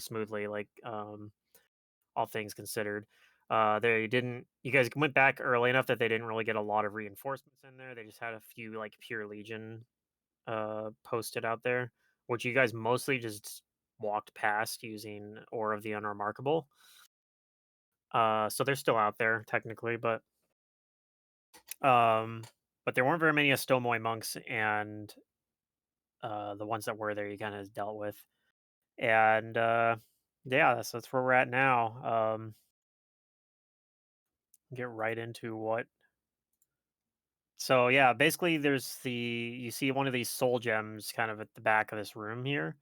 smoothly, like all things considered. They didn't. You guys went back early enough that they didn't really get a lot of reinforcements in there. They just had a few like pure legion posted out there, which you guys mostly just walked past using Ore of the Unremarkable. So they're still out there technically, um, but there weren't very many Estomoy monks, and the ones that were there, you kind of dealt with, and yeah, that's where we're at now. Get right into what. So yeah, basically, you see one of these soul gems kind of at the back of this room here,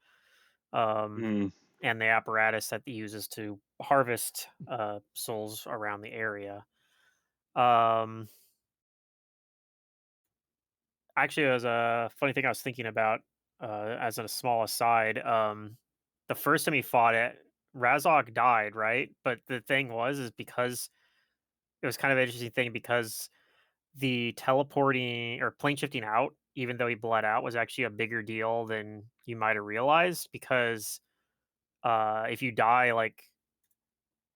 um, Mm. and the apparatus that it uses to harvest souls around the area. Um, Actually, it was a funny thing I was thinking about, as a small aside. The first time he fought it, Razok died, right? But the thing is because it was kind of an interesting thing because the teleporting or plane shifting out, even though he bled out, was actually a bigger deal than you might have realized. Because if you die like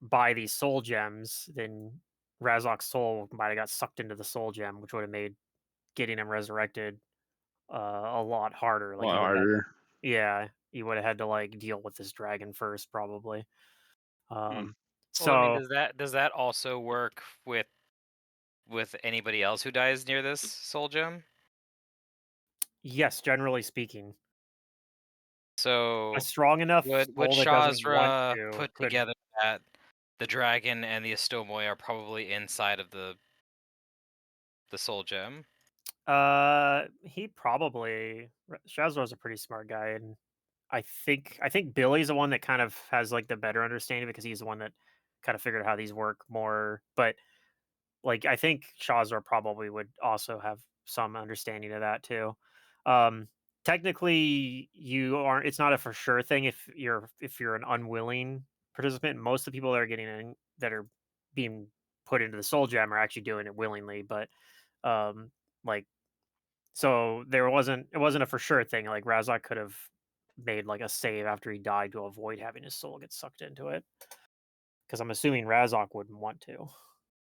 by these soul gems, then Razok's soul might have got sucked into the soul gem, which would have made getting him resurrected a lot harder. A Like lot you would have, harder. yeah, you would have had to like deal with this dragon first, probably. Mm. Um, Well, I mean, so does that also work with anybody else who dies near this soul gem? yes, generally speaking, a So strong enough would soul that doesn't want Shazra to put could. together that the dragon and the Estomoy are probably inside of the soul gem? He probably Shazor's a pretty smart guy, and I think Billy's the one that kind of has like the better understanding because he's the one that kind of figured out how these work more. But like I think Shazor probably would also have some understanding of that too. Um, Technically, you aren't. It's not a for sure thing if you're an unwilling participant. Most of the people that are getting in that are being put into the soul gem are actually doing it willingly, but um, like so it wasn't a for sure thing, like, Razak could have made, like, a save after he died to avoid having his soul get sucked into it. Because 'cause I'm assuming Razak wouldn't want to.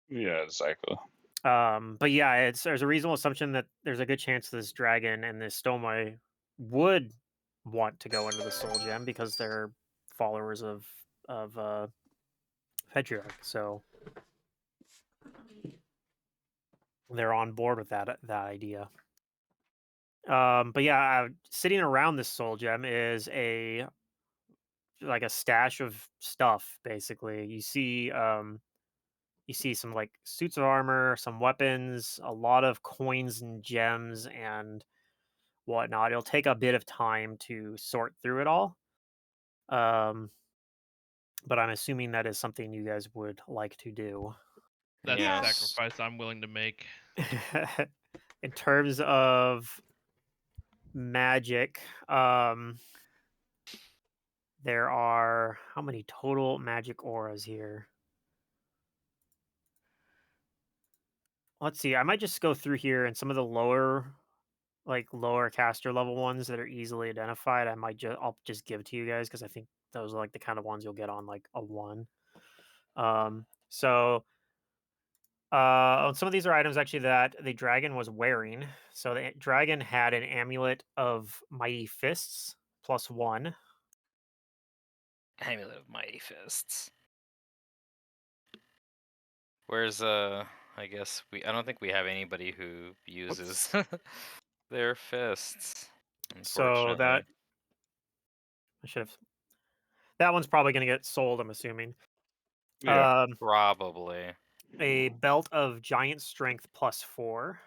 Yeah, exactly. But yeah, there's a reasonable assumption that there's a good chance this dragon and this Stomai would want to go into the soul gem because they're followers of Pedriarch, so they're on board with that idea. But yeah, sitting around this soul gem is a stash of stuff. Basically, you see some like suits of armor, some weapons, a lot of coins and gems and whatnot. It'll take a bit of time to sort through it all. Um, but I'm assuming that is something you guys would like to do. That's a Yes. sacrifice I'm willing to make. In terms of magic, there are how many total magic auras here? Let's see. I might just go through here and some of the lower caster level ones that are easily identified. I'll just give to you guys because I think those are like the kind of ones you'll get on like a one. So some of these are items actually that the dragon was wearing. So the dragon had an amulet of mighty fists plus one. Amulet of Mighty Fists. Where's I guess I don't think we have anybody who Whoops. uses their fists, So unfortunately. that I should have. That one's probably going to get sold. I'm assuming. Yeah. Um, Probably. a belt of giant strength plus four.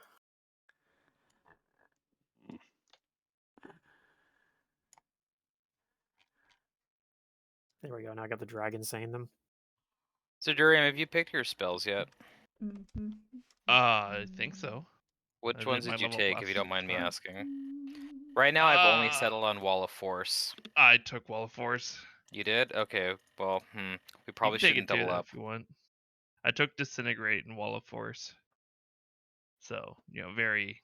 There we go. Now I got the dragon saying them. So Durian, have you picked your spells yet? I think so. I Which did ones my did you level take, if you last don't mind me time. asking? Right now, I've only Uh, settled on Wall of Force. I took Wall of Force. You did? Okay. Well, we You probably can take shouldn't it too double up. if you want. I took Disintegrate and Wall of Force. So, very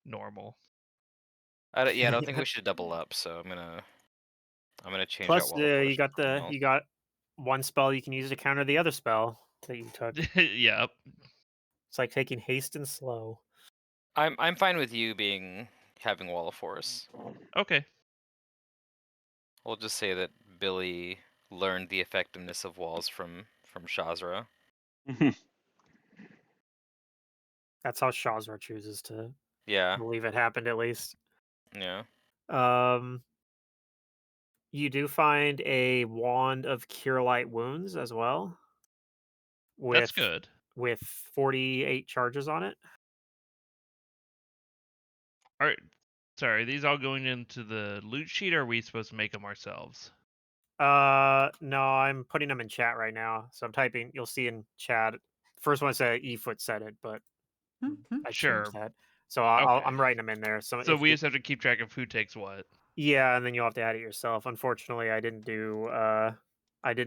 normal. Yeah, I don't think we should double up. So I'm gonna I'm gonna change out Plus, Wall of Force you for got something the else. you got one spell you can use to counter the other spell that you took. Yep. It's like taking haste and slow. I'm fine with you having Wall of Force. Okay. We'll just say that Billy learned the effectiveness of walls from Shazra. That's how Shazra chooses to Yeah, believe it happened, at least. yeah. Um, you do find a wand of cure light wounds as well, That's with good. 48 charges on it. All right. Sorry, are these all going into the loot sheet, or are we supposed to make them ourselves? No, I'm putting them in chat right now. So I'm typing. You'll see in chat. First one said eFoot said it, but I changed Sure. that. So Okay. I'm writing them in there. So So if we you, just have to keep track of who takes what. yeah, and then you'll have to add it yourself. Unfortunately, I did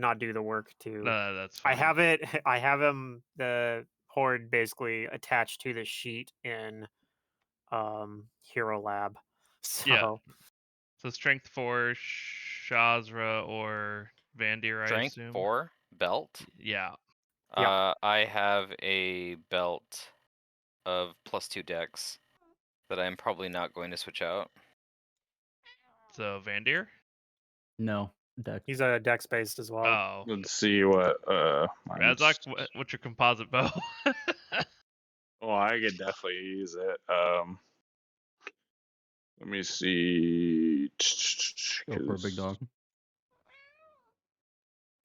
not do the work to. No, that's I fine. have it. I have them. The horde basically attached to the sheet in Hero Lab. Yeah. So So strength 4, Shazra or Vandir, I Strength assume. 4 belt. Yeah. yeah, I have a belt of +2 dex that I'm probably not going to switch out. So Vandir. No, Dex. he's a dex based as well. Oh, Let's see what Razak, mine's. what's your composite bow? Oh, I could definitely use it. Let me see. Go for a big 'Cause- dog.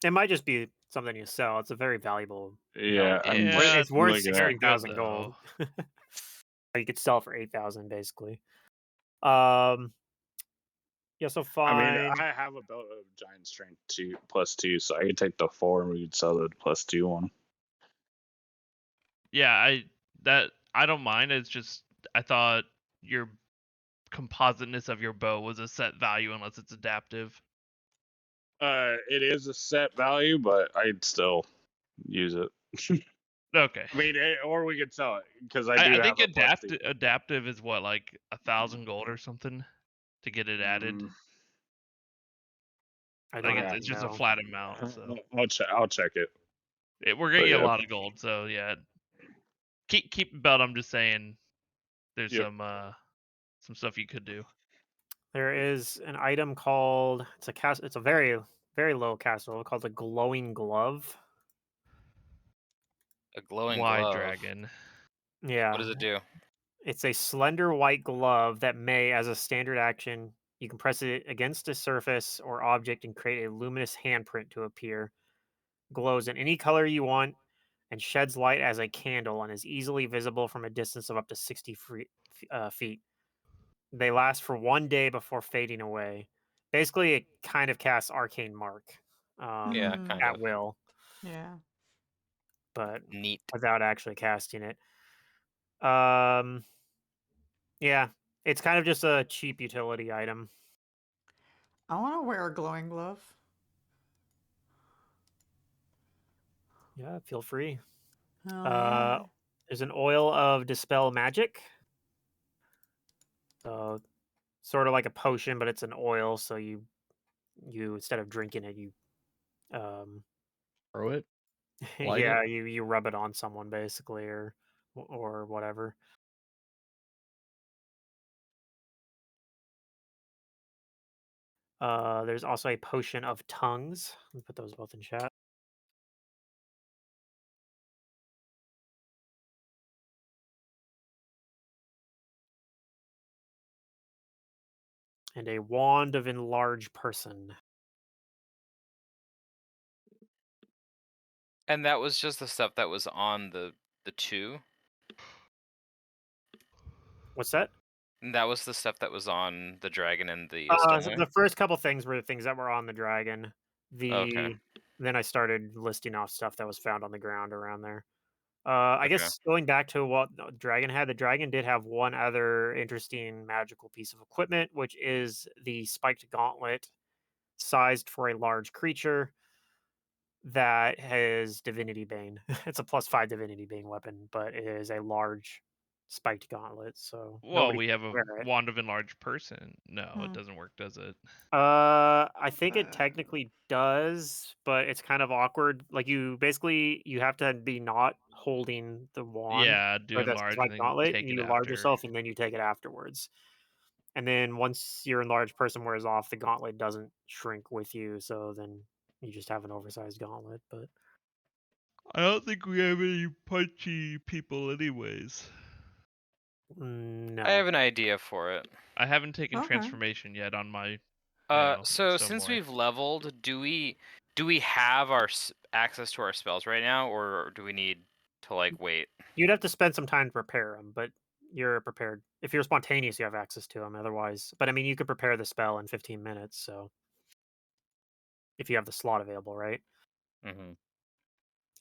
It might just be something you sell. It's a very valuable Yeah, belt. Yeah, It's worth looking at. they're good 16,000 though. gold. You could sell for 8,000 basically. Um, yeah, so I mean, fine. I have a belt of giant strength 2 +2, so I could take the 4 and we could sell the +2 one. Yeah, I don't mind. It's just I thought your compositeness of your bow was a set value unless it's adaptive. It is a set value, but I'd still use it. Okay. I mean, or we could sell it because I I do think have a +2. adaptive is what, like 1,000 gold or something to get it added. Mm, I Like don't yeah, it's actually just a know. flat amount. So I'll check it. we're But getting a yeah, lot of gold. So yeah, keep the belt. I'm just saying, there's yep. some stuff you could do. There is an item called it's a very very low castle called the glowing glove. A glowing Why glove. dragon? Yeah, What does it do? it's a slender white glove that may, as a standard action, you can press it against a surface or object and create a luminous handprint to appear. Glows in any color you want and sheds light as a candle and is easily visible from a distance of up to 60 feet. They last for 1 day before fading away. Basically, it kind of casts Arcane Mark Yeah, kind at of. will, Yeah. but Neat. without actually casting it. Um, yeah, it's kind of just a cheap utility item. I want to wear a glowing glove. Yeah, feel free. Oh, Uh, yeah. there's an oil of dispel magic. So sort of like a potion, but it's an oil. So you instead of drinking it, you um Throw it. Light it. yeah you rub it on someone basically or whatever. There's also a potion of tongues. Let me put those both in chat. And a wand of enlarge person. And that was just the stuff that was on the 2. What's that? And that was the stuff that was on the dragon and the So Estonia. the first couple things were the things that were on the dragon. Okay. Then I started listing off stuff that was found on the ground around there. I Okay. guess going back to what the dragon had, the dragon did have one other interesting magical piece of equipment, which is the spiked gauntlet, sized for a large creature that has Divinity Bane. It's a +5 Divinity Bane weapon, but it is a large spiked gauntlet, so Well, nobody we have can a wear it. wand of enlarged person. No, Hmm. it doesn't work, does it? I think it Uh, technically does, but it's kind of awkward. Like you have to be not holding the wand Yeah, do or the enlarge and spiked then gauntlet, and take it you enlarge after. yourself, and then you take it afterwards. And then once your enlarged person wears off, the gauntlet doesn't shrink with you, so then you just have an oversized gauntlet. But I don't think we have any punchy people anyways. mm, I no, have an idea for it. I haven't taken Okay. transformation yet on my, So stone since boy. we've leveled, do we have our access to our spells right now, or do we need to like wait? you'd have to spend some time to prepare them, but you're prepared. If you're spontaneous, you have access to them. Otherwise, but I mean, you could prepare the spell in 15 minutes. So if you have the slot available, right? Mm-hmm.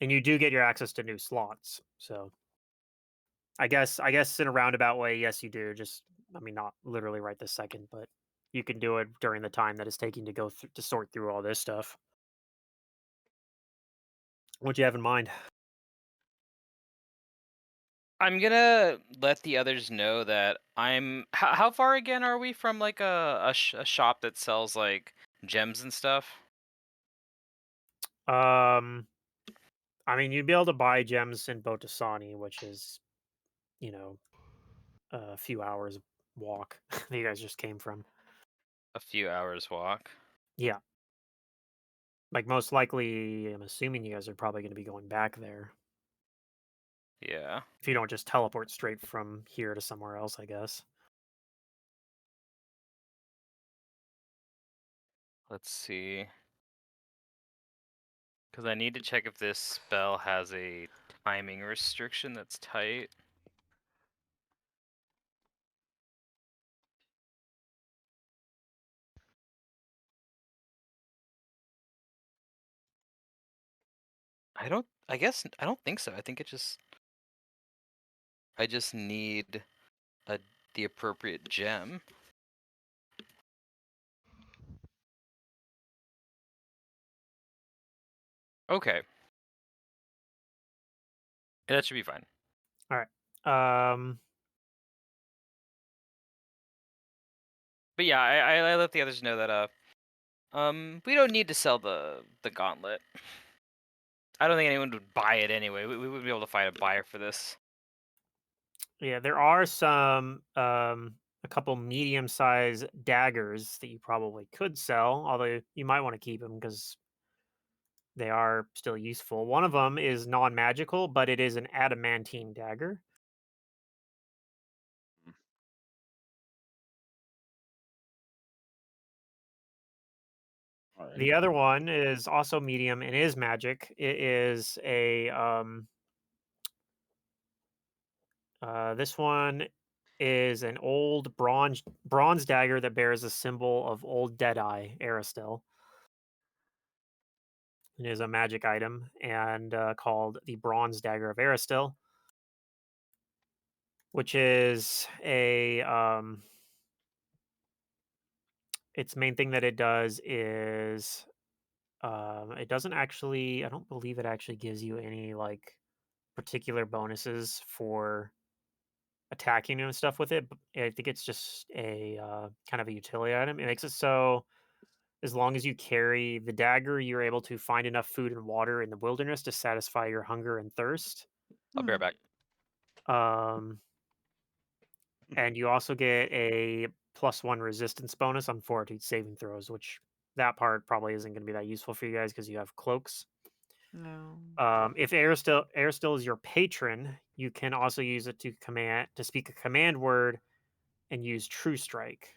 And you do get your access to new slots. So I guess in a roundabout way, yes, you do. Just I mean, not literally right this second, but you can do it during the time that it's taking to go to sort through all this stuff. What do you have in mind? I'm gonna let the others know that I'm. How far again are we from like a shop that sells like gems and stuff? Um, I mean, you'd be able to buy gems in Botasani, which is you know a few hours walk that you guys just came from. A few hours walk. Yeah, like most likely, I'm assuming you guys are probably going to be going back there Yeah. if you don't just teleport straight from here to somewhere else, I guess. Let's see. Because I need to check if this spell has a timing restriction that's tight. I don't think so. I think I just need a the appropriate gem. Okay. Yeah, that should be fine. All right. But yeah, I let the others know that we don't need to sell the gauntlet. I don't think anyone would buy it anyway. We wouldn't be able to find a buyer for this. Yeah, there are some a couple medium-sized daggers that you probably could sell, although you might want to keep them because they are still useful. One of them is non-magical, but it is an adamantine dagger. All right. The other one is also medium and is magic. It is a this one is an old bronze dagger that bears a symbol of old Deadeye, Aristil. It is a magic item and called the Bronze Dagger of Aristil, which is a its main thing that it does is it doesn't actually I don't believe it actually gives you any like particular bonuses for attacking and stuff with it. But I think it's just a kind of a utility item. It makes it so as long as you carry the dagger, you're able to find enough food and water in the wilderness to satisfy your hunger and thirst. I'll be right back. Um, and you also get a +1 resistance bonus on fortitude saving throws, which that part probably isn't going to be that useful for you guys because you have cloaks. No. If Air still is your patron, you can also use it to speak a command word and use True Strike.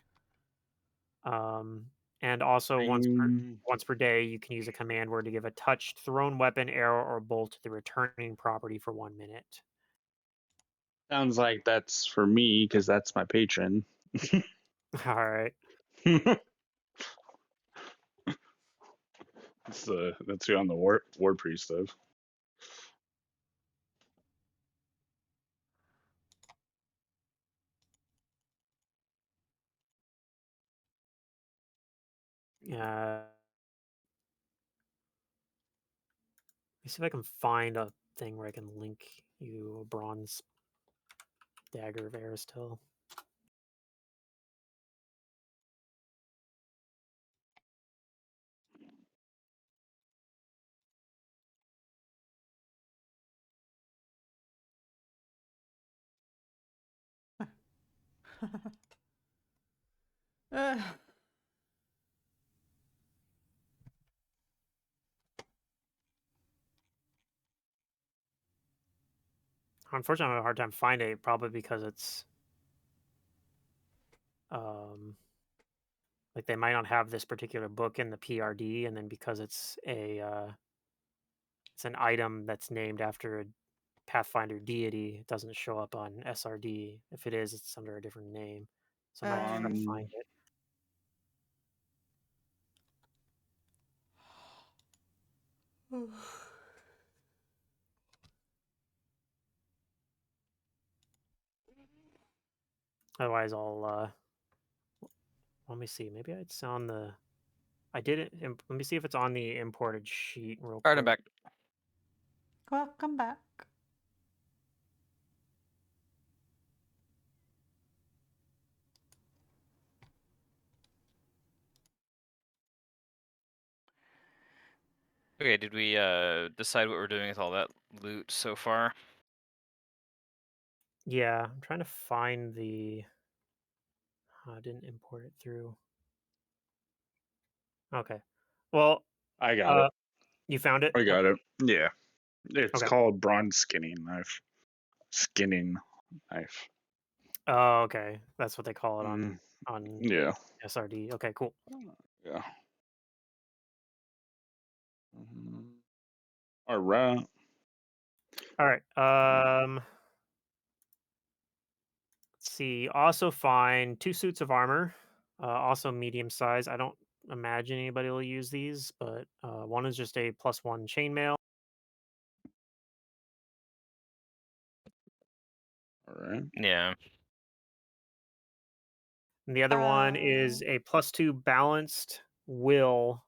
Um, and also once per day, you can use a command word to give a touched thrown weapon, arrow, or bolt to the returning property for 1 minute. Sounds like that's for me because that's my patron. All right. That's who I'm the war priest of. Let me see if I can find a thing where I can link you a bronze Dagger of Aristil. Uh, Unfortunately, I have a hard time finding it, probably because it's like they might not have this particular book in the PRD, and then because it's it's an item that's named after a Pathfinder deity, it doesn't show up on SRD. If it is, it's under a different name, so I might have to try to find it. Otherwise, I'll let me see. Maybe it's on the. I did it. Let me see if it's on the imported sheet real Alright, I'm quick. back. welcome back. Okay, did we decide what we're doing with all that loot so far? Yeah, I'm trying to find the. I didn't import it through. Okay. Well, I got it. you found it? I got it. Yeah. It's Okay. called bronze skinning knife. Skinning knife. Oh, okay. That's what they call it on Yeah. SRD. Okay, cool. Yeah. Mhm. All right. All right. Let's see. Also find 2 suits of armor, also medium size. I don't imagine anybody will use these, but one is just a +1 chainmail, All right. Yeah. and the other one is a +2 balanced will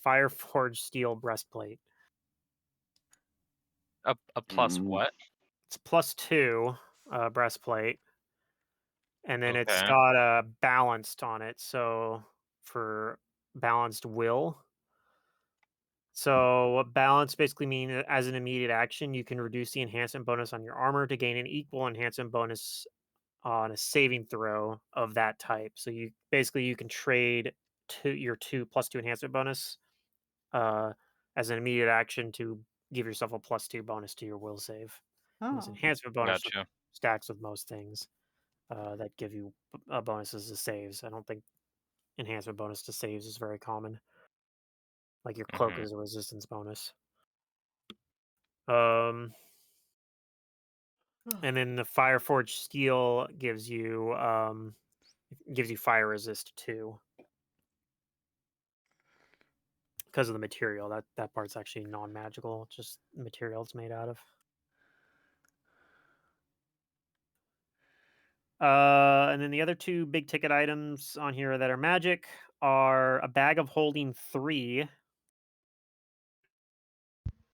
fireforged steel breastplate. A plus Mm, what? It's +2 breastplate, and then it's Okay. got a balanced on it. So for balanced will. So what balance basically mean as an immediate action, you can reduce the enhancement bonus on your armor to gain an equal enhancement bonus on a saving throw of that type. So you basically you can trade your 2 +2 enhancement bonus uh, as an immediate action to give yourself a +2 bonus to your will save. And this Oh, enhancement bonus Gotcha. stacks with most things that give you bonuses to saves. I don't think enhancement bonus to saves is very common. Like your cloak Mhm. is a resistance bonus. Um, and then the Fireforged Steel gives you fire resist too because of the material. That part's actually non-magical, just the material it's made out of. And then the other 2 big ticket items on here that are magic are a bag of holding 3.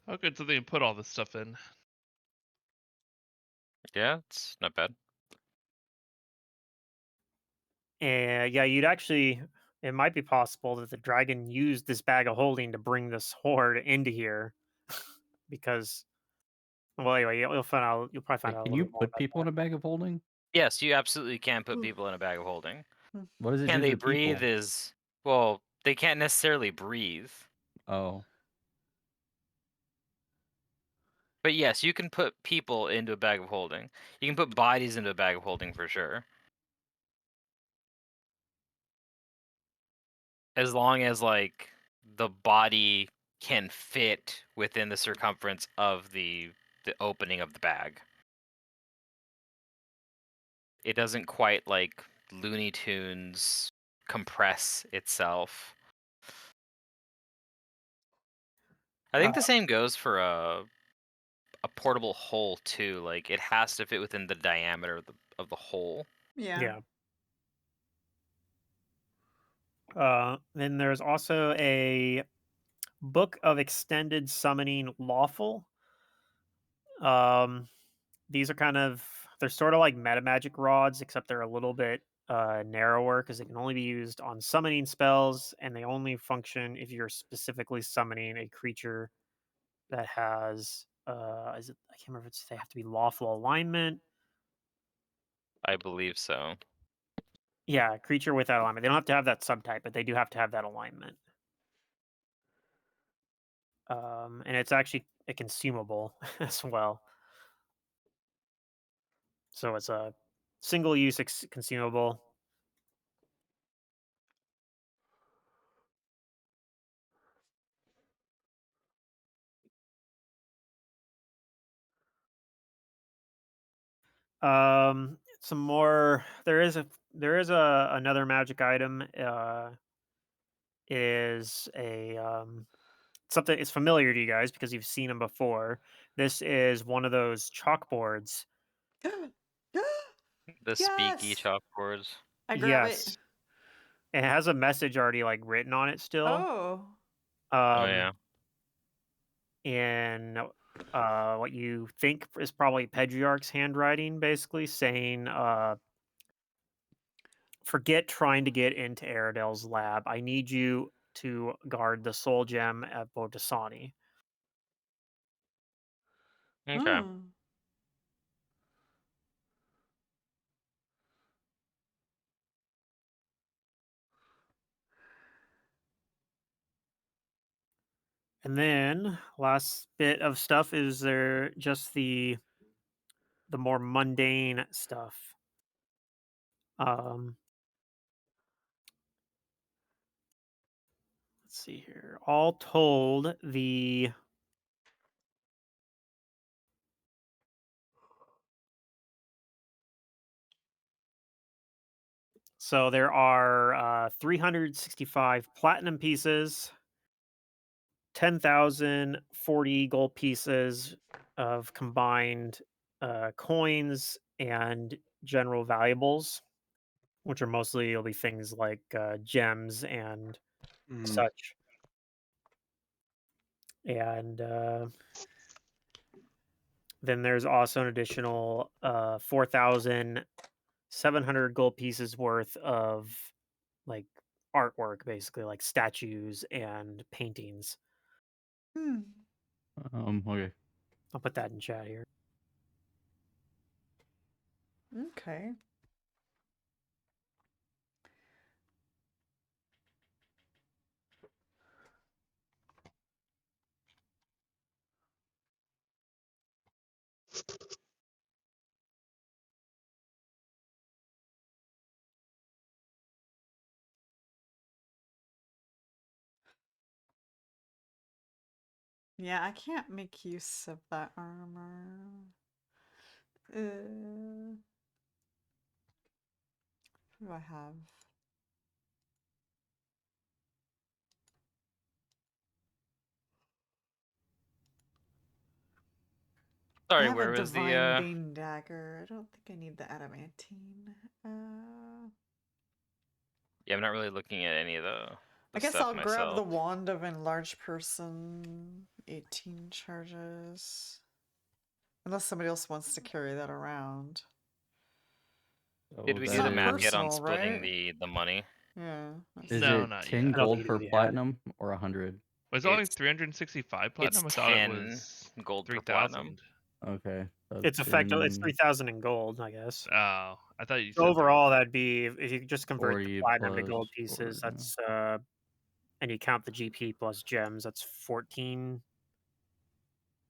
Oh, good. So they can put all this stuff in. Yeah, it's not bad. And yeah, you'd actually. It might be possible that the dragon used this bag of holding to bring this horde into here, because. Well, anyway, you'll find out. You'll probably find Wait, out a can little you bit more put about people in a bag of holding? Yes, you absolutely can put people in a bag of holding. What does it Can do to they the breathe people? is well, they can't necessarily breathe. Oh, But yes, you can put people into a bag of holding. You can put bodies into a bag of holding for sure. As long as like the body can fit within the circumference of the opening of the bag. It doesn't quite like Looney Tunes compress itself. I that. think the same goes for a portable hole too. Like it has to fit within the diameter of the hole. yeah. Yeah. Then there's also a book of extended summoning lawful. These are kind of They're sort of like meta magic rods, except they're a little bit narrower because they can only be used on summoning spells, and they only function if you're specifically summoning a creature that has is it I can't remember if they have to be lawful alignment. I believe so. Yeah, creature with that alignment. They don't have to have that subtype, but they do have to have that alignment. And it's actually a consumable as well. So it's a single use consumable. Some more. There is a another magic item. Is a something. It's familiar to you guys because you've seen them before. This is one of those chalkboards. The speaky Yes! chalkboards. I grab it. Yes, it has a message already like written on it still. Oh. Oh Um, yeah. in what you think is probably Pedriarch's handwriting, basically saying, "Forget trying to get into Aradel's lab. I need you to guard the soul gem at Bodasani." Okay. Hmm. And then last bit of stuff is there just the more mundane stuff. Um, let's see here. All told, so there are 365 platinum pieces, 10,040 gold pieces of combined coins and general valuables, which are mostly will be things like gems and such. And then there's also an additional 4,700 gold pieces worth of like artwork, basically like statues and paintings. Hmm. Okay. I'll put that in chat here. Okay. Yeah, I can't make use of that armor. What do I have? I Sorry, have a where was the divine bane dagger. I don't think I need the adamantine. Yeah, I'm not really looking at any of I the guess stuff I'll grab the myself. wand of enlarged person. 18 charges. Unless somebody else wants to carry that around. Did So we It's do that the not math yet on personal, splitting right? the money? Yeah. is No, it not 10 yet. I don't gold think per we had. platinum or 100? Was it only It's 365 it's platinum? I thought it 10 was gold per platinum. 3,000. Okay. So It's effective. It's 10 3,000 in gold, I guess. Oh, I thought you So said overall, that'd be if you just convert the 40 platinum to plus gold pieces. 4. Yeah. That's and you count the GP plus gems. That's 14,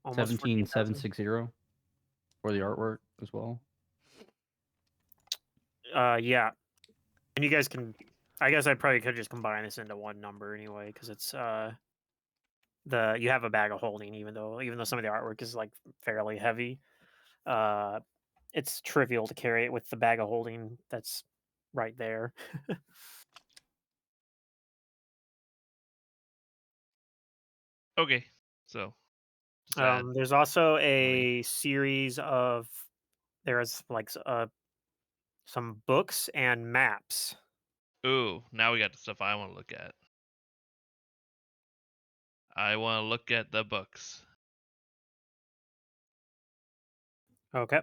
almost 14,000. 17,760 for the artwork as well. Yeah, and you guys can. I guess I probably could just combine this into one number anyway, because it's you have a bag of holding, even though some of the artwork is like fairly heavy. Uh, it's trivial to carry it with the bag of holding that's right there. okay. So just add There's also money. a series of there's like some books and maps. Ooh, now we got the stuff I want to look at. I want to look at the books. Okay.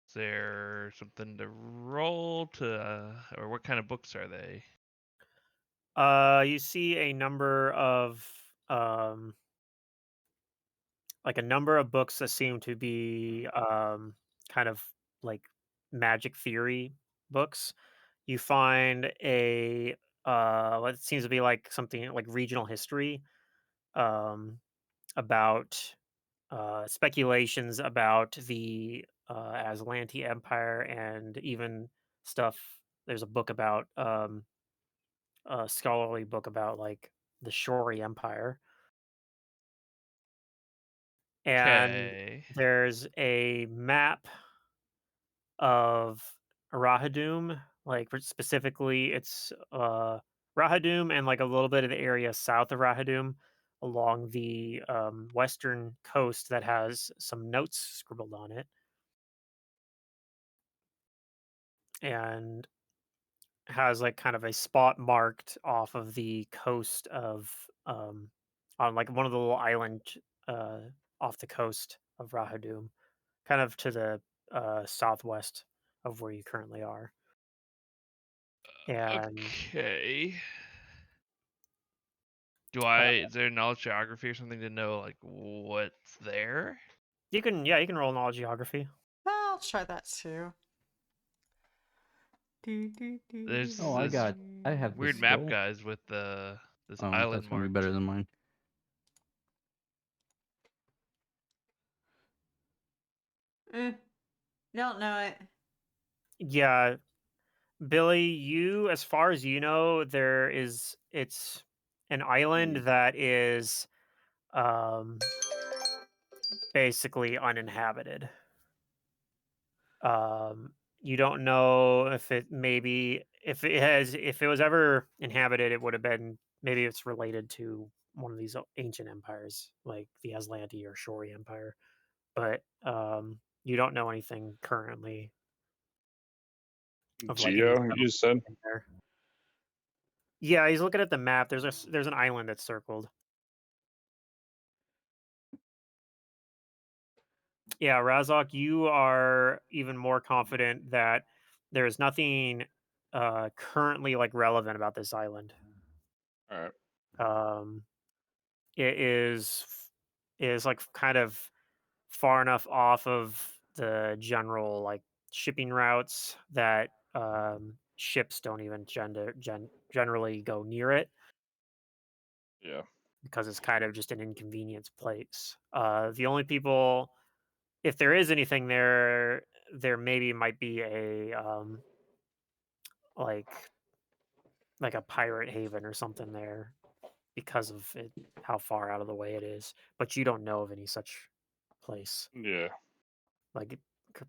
Is there something to roll to, or what kind of books are they? You see a number of like a number of books that seem to be kind of like magic theory books. You find a what seems to be like something like regional history um, about speculations about the Aslanti Empire and even stuff. There's a book about a scholarly book about like the Shori Empire, and Okay. there's a map of Rahadum, like specifically it's Rahadum and like a little bit of the area south of Rahadum along the western coast that has some notes scribbled on it and has like kind of a spot marked off of the coast of on like one of the little island uh off the coast of Rahadum, kind of to the southwest of where you currently are. And Okay. uh, Is there knowledge geography or something to know like what's there? you can roll knowledge geography. I'll try that too. There's Oh, this I have the weird map skill. guys with this Oh, island that's gonna be marked. better than mine. Don't know it. Yeah, Billy, you, as far as you know, it's an island that is um basically uninhabited. You don't know if it maybe if it was ever inhabited, it would have been maybe it's related to one of these ancient empires like the Aslanti or Shori Empire, but you don't know anything currently of like any Geo, you settlements said? in there. Yeah, he's looking at the map. There's an island that's circled. Yeah, Razok, you are even more confident that there is nothing currently like relevant about this island. All right. Um, it is like kind of far enough off of the general like shipping routes that ships don't even generally go near it Yeah. because it's kind of just an inconvenience place. The only people, if there is anything there, there maybe might be a like like a pirate haven or something there because of it, how far out of the way it is. But you don't know of any such place Yeah. like it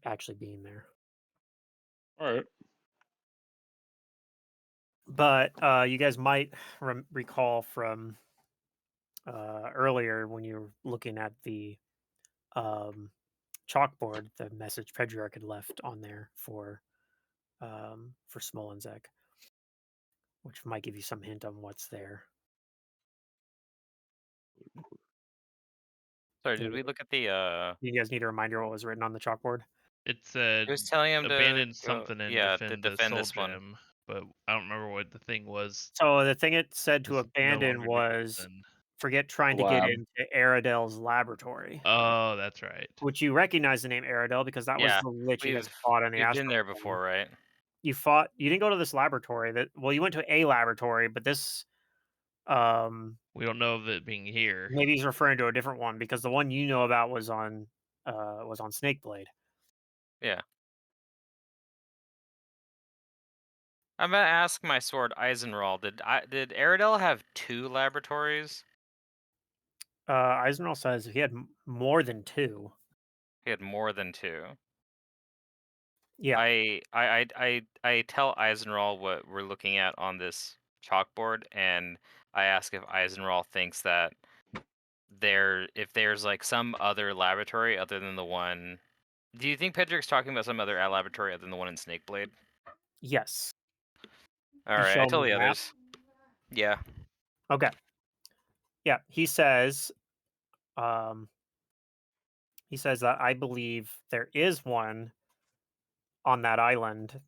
actually being there. All right. But you guys might recall from earlier when you were looking at the um, chalkboard, the message Pedriarch had left on there for Smolensek, which might give you some hint on what's there. Sorry, Do did we look at the? you guys need a reminder what was written on the chalkboard? It It said was telling him to abandon go. something and Yeah, to defend the defend soul this one. gem, but I don't remember what the thing was. So the thing it said to It's no abandon longer was open. forget trying to get Lab. into Aradel's laboratory, Oh, that's right. which you recognize the name Aradel because that was Yeah, the lich you guys we've fought on the we've been astral there plane. before, right? You didn't go to this laboratory. You went to a laboratory, but this We don't know of it being here. maybe he's referring to a different one because the one you know about was on Snakeblade. Yeah. I'm gonna ask my sword Eisenroll. Did Aradel have 2 laboratories? Eisenroll says he had more than two. He had more than 2. Yeah. I tell Eisenroll what we're looking at on this chalkboard, and I ask if Eisenroll thinks that if there's like some other laboratory other than the one. Do you think Pedrick's talking about some other laboratory other than the one in Snakeblade? Yes. All You right, show I him tell the the map. others. Yeah. Okay. Yeah. Um, he says that I believe there is one on that island.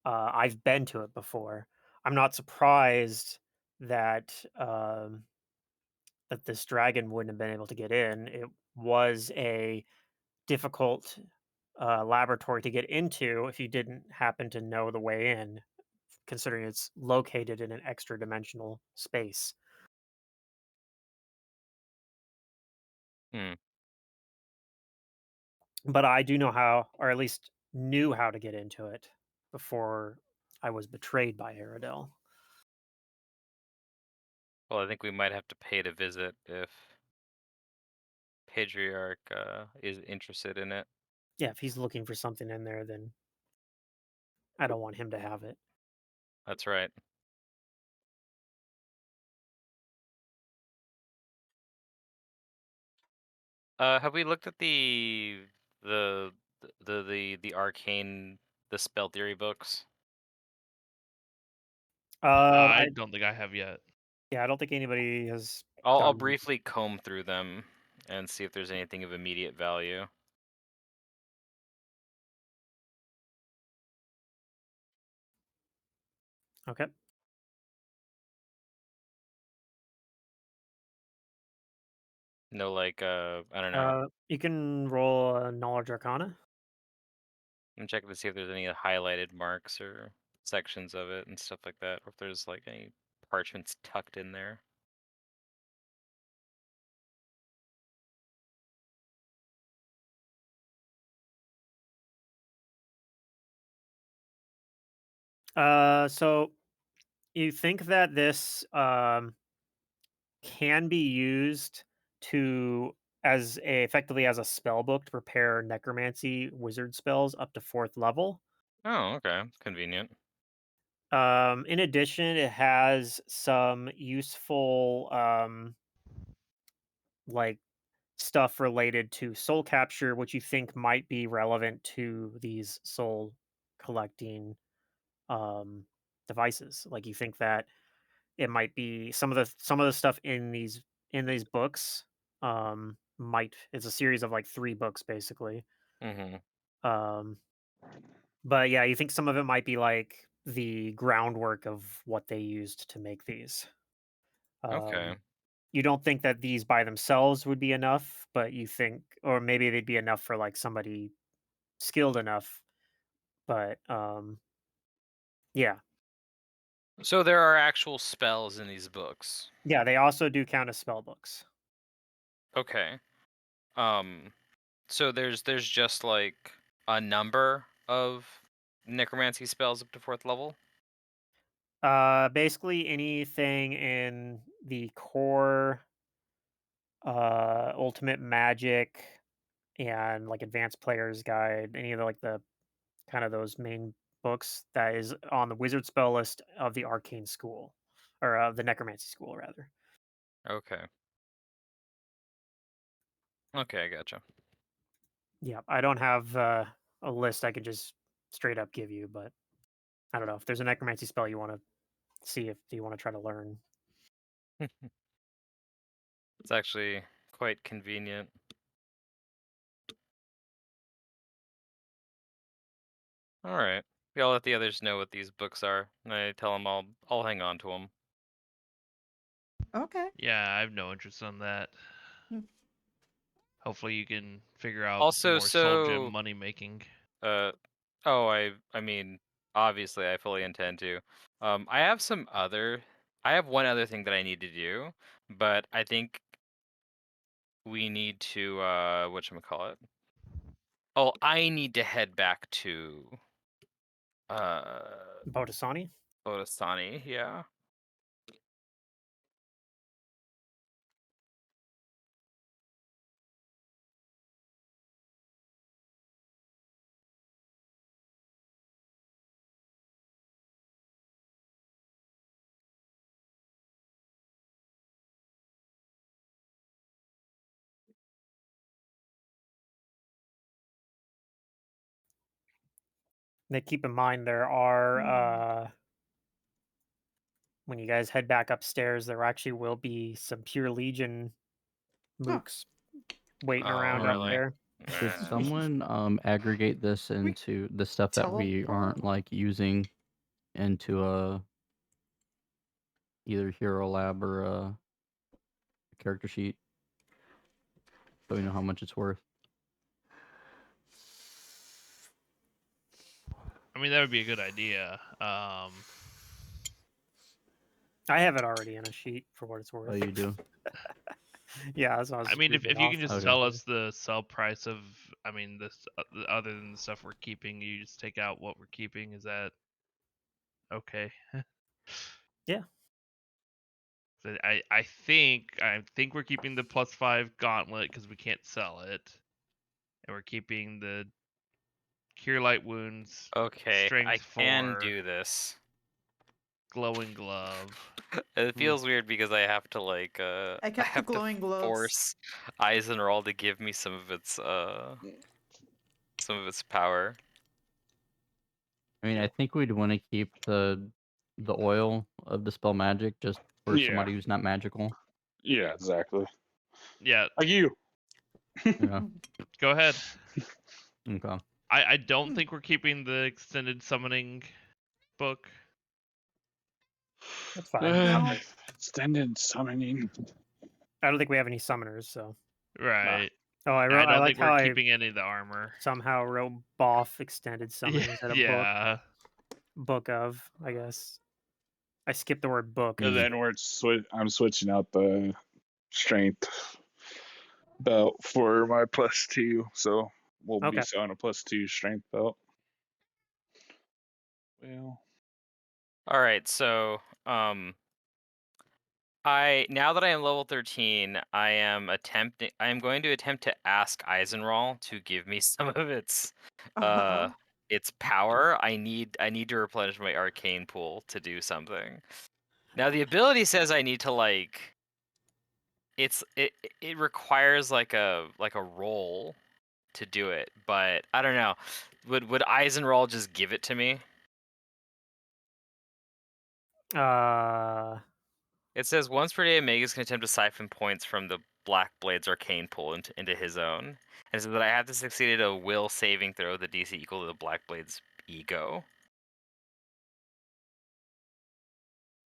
I've been to it before. I'm not surprised that that this dragon wouldn't have been able to get in. It was a difficult laboratory to get into if you didn't happen to know the way in, considering it's located in an extra dimensional space. Hmm. But I do know how, or at least knew how to get into it before I was betrayed by Aradel. Well, I think we might have to pay to visit if Pedriarch is interested in it. Yeah, if he's looking for something in there, then I don't want him to have it. That's right. Have we looked at the the arcane the spell theory books? I I don't think I have yet. Yeah, I don't think anybody has I'll done. briefly comb through them and see if there's anything of immediate value. Okay. No, like I don't know. You can roll a knowledge arcana. I'm checking to see if there's any highlighted marks or sections of it and stuff like that, or if there's like any parchments tucked in there. So you think that this can be used to effectively as a spell book to prepare necromancy wizard spells up to 4th level. Oh, okay, convenient. In addition, it has some useful like stuff related to soul capture, which you think might be relevant to these soul collecting um devices. Like you think that it might be some of the stuff in these books might it's a series of like 3 books basically. Mm-hmm. Um but yeah, you think some of it might be like the groundwork of what they used to make these. Okay. Um you don't think that these by themselves would be enough, but you think or maybe they'd be enough for like somebody skilled enough, but yeah. So there are actual spells in these books. Yeah, they also do count as spell books. Okay. Um, so there's just like a number of necromancy spells up to 4th level. Basically anything in the core ultimate magic and like advanced player's guide, any of the like the kind of those main books that is on the wizard spell list of the arcane school or the necromancy school rather. Okay. Okay, I gotcha. Yeah, I don't have a list I could just straight up give you, but I don't know if there's a necromancy spell you want to see if you want to try to learn. It's actually quite convenient. All right. Yeah, I'll let the others know what these books are, and I tell them I'll hang on to them. Okay. Yeah, I have no interest in that. Hmm. Hopefully you can figure out some Also, more soul gem so money making. oh, I mean, obviously, I fully intend to. I have I have one other thing that I need to do, but I think we need to whatchamacallit? Oh, I need to head back to uh Botasani? Otosani, yeah. Now keep in mind there are Mm. when you guys head back upstairs, there actually will be some pure legion Huh. mooks waiting Oh, around up Mm. really? there. Could someone aggregate this into the stuff that we aren't teleport? like using into a either hero lab or a character sheet so we know how much it's worth? I mean, that would be a good idea. I have it already in a sheet for what it's worth. Oh, you do? Yeah, that's what I was I mean, if reading you off can just of. Okay. tell us the sell price of, I mean, this other than the stuff we're keeping, you just take out what we're keeping. Is that okay? Yeah. So I think we're keeping the +5 gauntlet because we can't sell it, and we're keeping the cure light wounds, Okay, I strength can 4, do this. glowing glove. It feels weird because I have to like I I kept the have to glowing gloves. force Eisenroll to give me some of its power. I mean, I think we'd want to keep the oil of Dispel Magic just for Yeah. somebody who's not magical. Yeah, exactly. Yeah, Like you. Yeah. go ahead. Okay. I don't think we're keeping the extended summoning book. That's fine. No. Extended summoning. I don't think we have any summoners, so. Right. Oh, I I don't like think we're how I keeping any of the armor. somehow wrote Boff extended summon Yeah, instead of yeah. book of, I guess. I skipped the word book. And then I'm switching out the strength belt for my +2, so we'll be Okay. selling a +2 strength belt. Well, All right, so now that I am level 13, I am going to attempt to ask Eisenroll to give me some of its power. I need to replenish my arcane pool to do something. Now the ability says I need to like it requires like a roll to do it, but I don't know. Would Eisenroll just give it to me? It says once per day, Magus can attempt to siphon points from the Black Blade's arcane pool into his own. And so that I have to succeed at a will saving throw, the DC equal to the Black Blade's ego.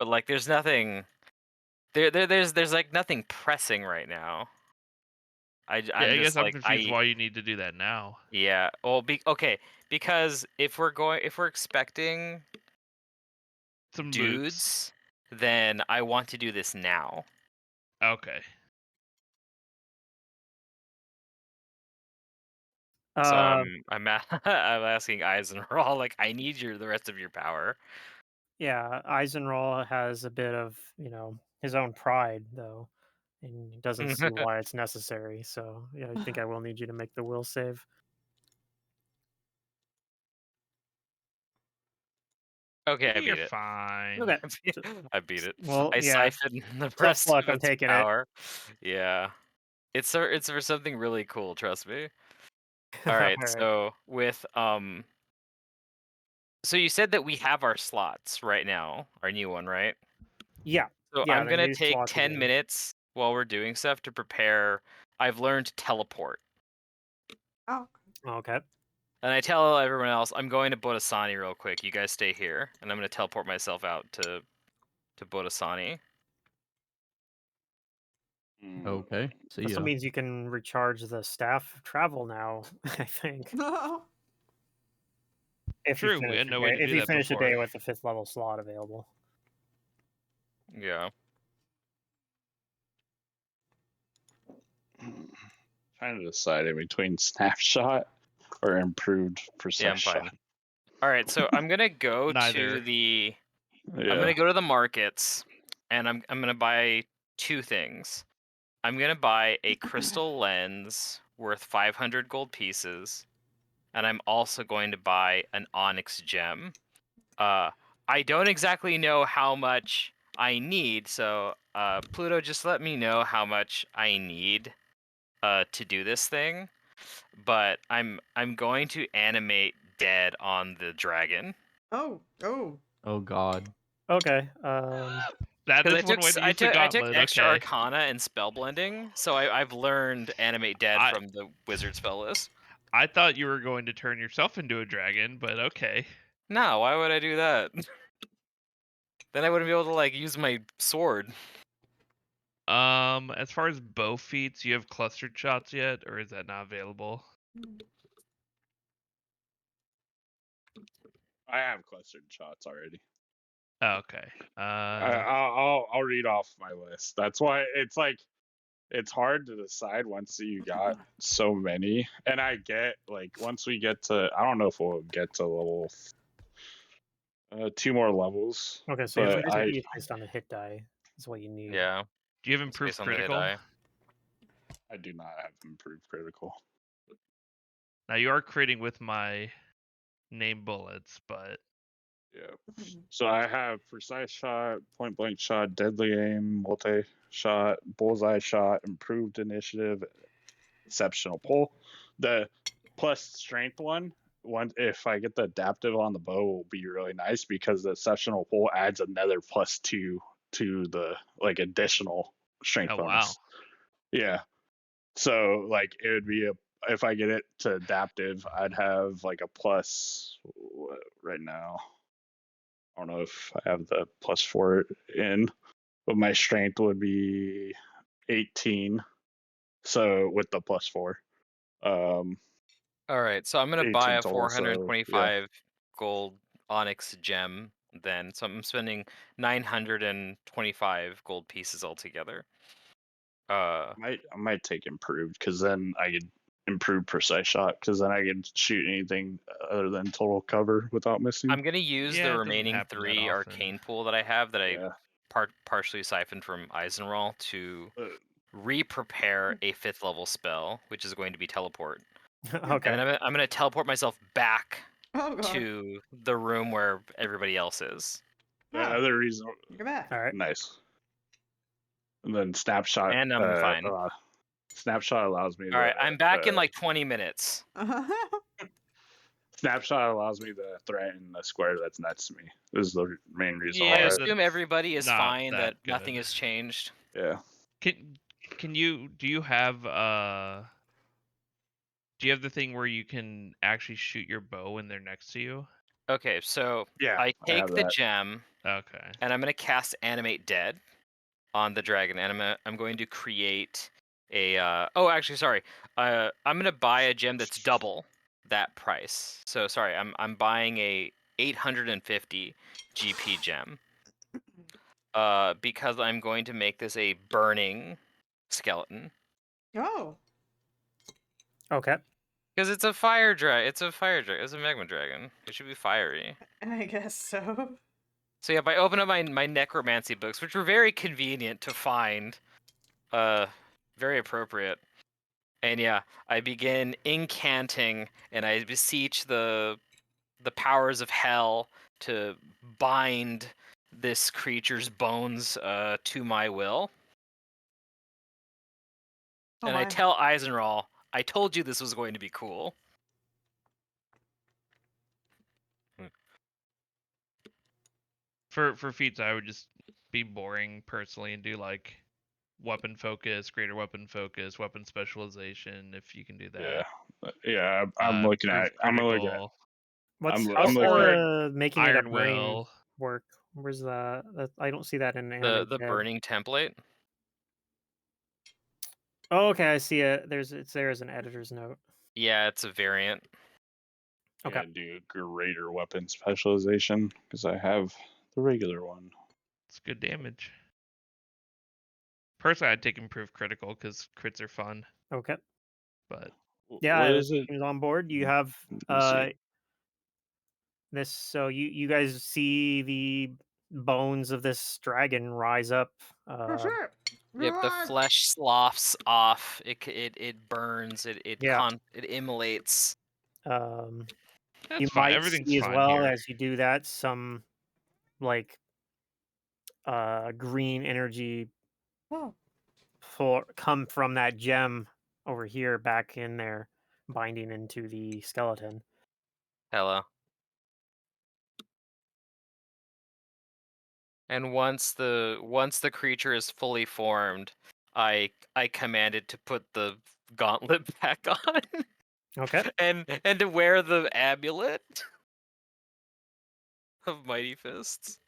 But like, there's nothing. There's like nothing pressing right now. Yeah, I'm I just guess I'm like confused why you need to do that now. Yeah. Well, okay, because if we're expecting Some loots. dudes, then I want to do this now. Okay. So I'm asking Eisenroll, like, I need the rest of your power. Yeah, Eisenroll has a bit of, his own pride, though, and he doesn't see why it's necessary. So, yeah, I think I will need you to make the will save. Okay, I You're beat it. fine. Okay. I beat it. Well, I yeah. siphoned the Tough rest luck. of I'm its taking power. Yeah. It's for something really cool, trust me. All right, All right. so with so you said that we have our slots right now, our new one, right? Yeah. So Yeah, I'm the gonna new take slots 10 available. minutes while we're doing stuff to prepare. I've learned teleport. Oh. Okay. And I tell everyone else, I'm going to Bodasani real quick. You guys stay here, and I'm gonna teleport myself out to Bodasani. Okay. See This ya. means you can recharge the staff travel now, I think. If you True, we finish had the no way day, to if do you that finish a before. day with the 5th level slot available. Yeah. trying to decide in between snapshot or improved Yeah, I'm procession. fine. All right, so I'm gonna go Neither. to the Yeah. I'm gonna go to the markets, and I'm gonna buy 2 things. I'm gonna buy a crystal lens worth 500 gold pieces, and I'm also going to buy an onyx gem. I don't exactly know how much I need, so Pluto, just let me know how much I need to do this thing. But I'm going to animate dead on the dragon. Oh. Oh God. Okay. That's Because one way to use the I took gauntlet. extra Okay. Arcana and spell blending, so I've learned animate dead I- from the wizard spell list. I thought you were going to turn yourself into a dragon, but okay. No, why would I do that? Then I wouldn't be able to like use my sword. As far as bow feats, you have clustered shots yet, or is that not available? I have clustered shots already. Oh, okay. I'll read off my list. That's why it's like it's hard to decide once you got so many. And I get like once we get to I don't know if we'll get to level 2 more levels. Okay, so you have But to be based on the hit die. Is what you need. Yeah. Do you have It's improved based on the hit critical? die. I do not have improved critical. Now you are critting with my name bullets, but Yeah. So I have precise shot, point blank shot, deadly aim, multi shot, bullseye shot, improved initiative, exceptional pull. The plus strength one if I get the adaptive on the bow will be really nice because the exceptional pull adds another +2 to the like additional strength oh bonus. wow. Yeah. So like it would be if I get it to adaptive, I'd have like a plus right now. I don't know if I have the plus for it in, but my strength would be 18. So with the +4, All right, so I'm gonna 18 buy a total. So yeah, 425 gold onyx gem then. So I'm spending 925 gold pieces altogether. I might take improved because then I could improve precise shot because then I can shoot anything other than total cover without missing. I'm gonna use Yeah, the it doesn't remaining happen that 3 often. arcane pool that I have that Yeah. I partially siphoned from Eisenroll to Uh, re-prepare a 5th level spell, which is going to be teleport. Okay. And then I'm gonna teleport myself back Oh god. to the room where everybody else is. The Oh, other reason, you're back. All right. nice. And then snapshot. And I'm fine. Snapshot allows me All right, I'm back in to like 20 minutes. snapshot allows me to threaten a square that's next to me. This is the main reason I Yeah, why. assume everybody is not fine, that that good. nothing has changed. Yeah. Do you have do you have the thing where you can actually shoot your bow when they're next to you? Okay, so Yeah. I take have the that. gem Okay. and I'm gonna cast Animate Dead on the dragon, and I'm going to create a. Oh, actually, sorry. I'm gonna buy a gem that's double that price. So sorry, I'm buying a 850 GP gem. Because I'm going to make this a burning skeleton. Oh, Okay. Because it's a fire dragon. It's a fire dragon. It's a magma dragon. It should be fiery. I guess so. So yeah, if I open up my necromancy books, which were very convenient to find, very appropriate. And yeah, I begin incanting, and I beseech the powers of hell to bind this creature's bones to my will. Oh And I my. tell Eisenroll, I told you this was going to be cool. For feats, I would just be boring personally and do like weapon focus, greater weapon focus, weapon specialization. If you can do Yeah. that. Yeah. I'm looking at. I'm looking at. What's I'm how's looking at. the making it a Iron burning Will. work? Where's that? I don't see that in The Animate Dead. burning template. Oh, okay, I see it. It's there as an editor's note. Yeah, it's a variant. Okay. Yeah, do greater weapon specialization because I have the regular one. It's good damage. Personally, I'd take improved critical because crits are fun. Okay. But Yeah, What is it? Seems on board. You have Let me see. this. So you guys see the bones of this dragon rise up. For sure. Yep, the Run! flesh sloughs off. It burns. It Yeah. immolates. You that's fine. might Everything's see as fine well here. as you do that some like green energy Oh. come from that gem over here back in there, binding into the skeleton. Hello. And once the creature is fully formed, I command it to put the gauntlet back on Okay. and to wear the amulet of Mighty Fists.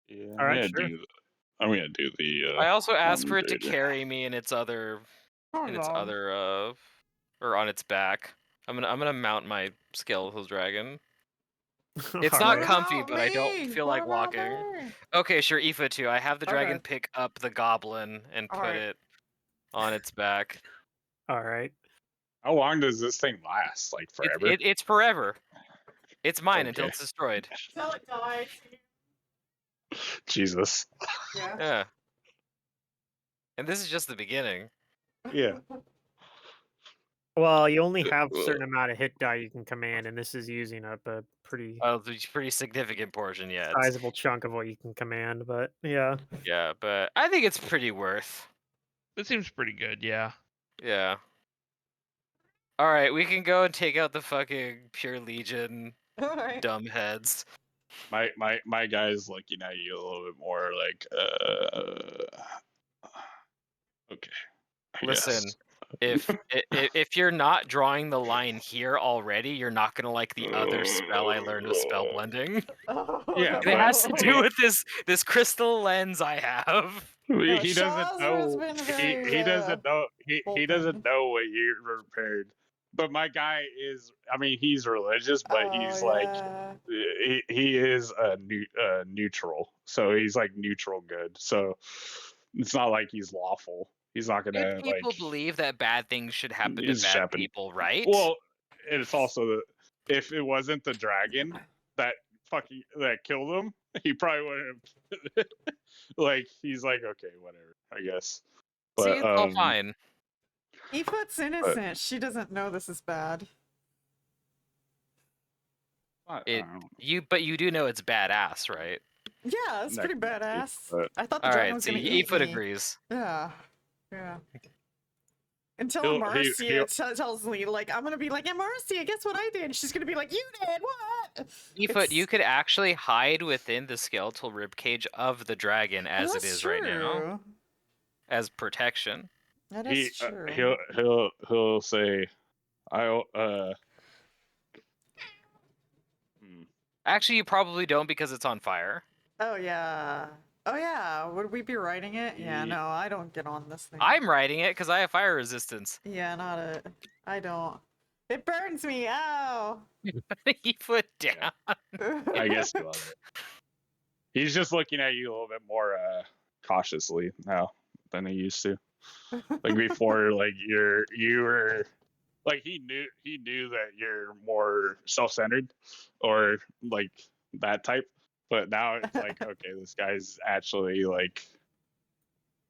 Yeah, All right, sure. I'm gonna do the. I also asked for it to Raider. carry me in its other or on its back. I'm gonna mount my skeletal dragon. It's All not right. comfy, about but I don't me? feel What like about walking. me? Okay, sure, Aoife too. I have the dragon Okay. pick up the goblin and put Alright. it on its back. All right. How long does this thing last? Like forever? It's forever. It's mine until Okay. it's destroyed. Till it dies. Jesus. Yeah. Yeah. And this is just the beginning. Yeah. Well, you only have a certain amount of hit die you can command, and this is using up a pretty Oh, it's a pretty significant portion, yeah. sizable chunk of what you can command. But yeah. Yeah, but I think it's pretty worth. It seems pretty good, yeah. Yeah. All right, we can go and take out the fucking Pure Legion Alright. dumb heads. My guy's looking at you a little bit more like okay. I Listen, guess. if you're not drawing the line here already, you're not gonna like the other spell I learned with spell blending. Yeah, It has to but- do with this crystal lens I have. No, he doesn't Shaz's know. been very, He doesn't know. He open. doesn't know what you're prepared. But my guy is. I mean, he's religious, but he's like he is a neutral. So he's like neutral good. So it's not like he's lawful. He's not gonna Good people like. believe that bad things should happen to He's bad shepherd. people, right? Well, and it's also if it wasn't the dragon that killed him, he probably wouldn't have. Like he's like, okay, whatever, I guess. But See, it's all fine. Aoife's innocent. She doesn't know this is bad. But you do know it's badass, right? Yeah, it's pretty Necromancy, badass. but- I thought the All dragon right, was see, gonna eat Aoife me. agrees. Yeah. Yeah. Until He'll- Marcia tells me, like, I'm gonna be like, yeah, Marcia, guess what I did? She's gonna be like, you did what? Aoife, you could actually hide within the skeletal ribcage of the dragon as it is right now, as protection. That is true. He'll say, Actually, you probably don't because it's on fire. Oh yeah. Oh yeah. Would we be writing it? Yeah. Ye- No, I don't get on this thing. I'm riding it because I have fire resistance. Yeah, not it. I don't. It burns me. Ow. Aoife down. I guess you love it. He's just looking at you a little bit more cautiously now than he used to. Like before, like you were like he knew that you're more self-centered or like that type, but now it's like okay, this guy's actually like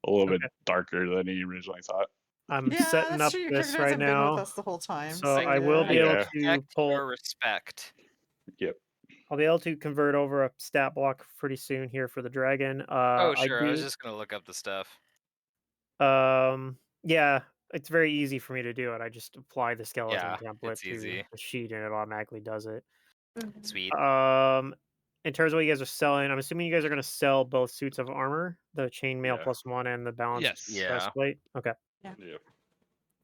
a little bit darker than he originally thought. I'm Yeah, setting that's up true. Your this character right hasn't been with now. us the whole time. So I will be Yeah. able to Respect pull. your respect. Yep. I'll be able to convert over a stat block pretty soon here for the dragon. Oh, I sure. I was do. just gonna look up the stuff. Yeah, it's very easy for me to do it. I just apply the skeleton Yeah, template it's to easy. the sheet, and it automatically does it. Sweet. In terms of what you guys are selling, I'm assuming you guys are going to sell both suits of armor, the chainmail Yeah. +1 and the balanced Yes. Yeah. breastplate. Okay, Yep.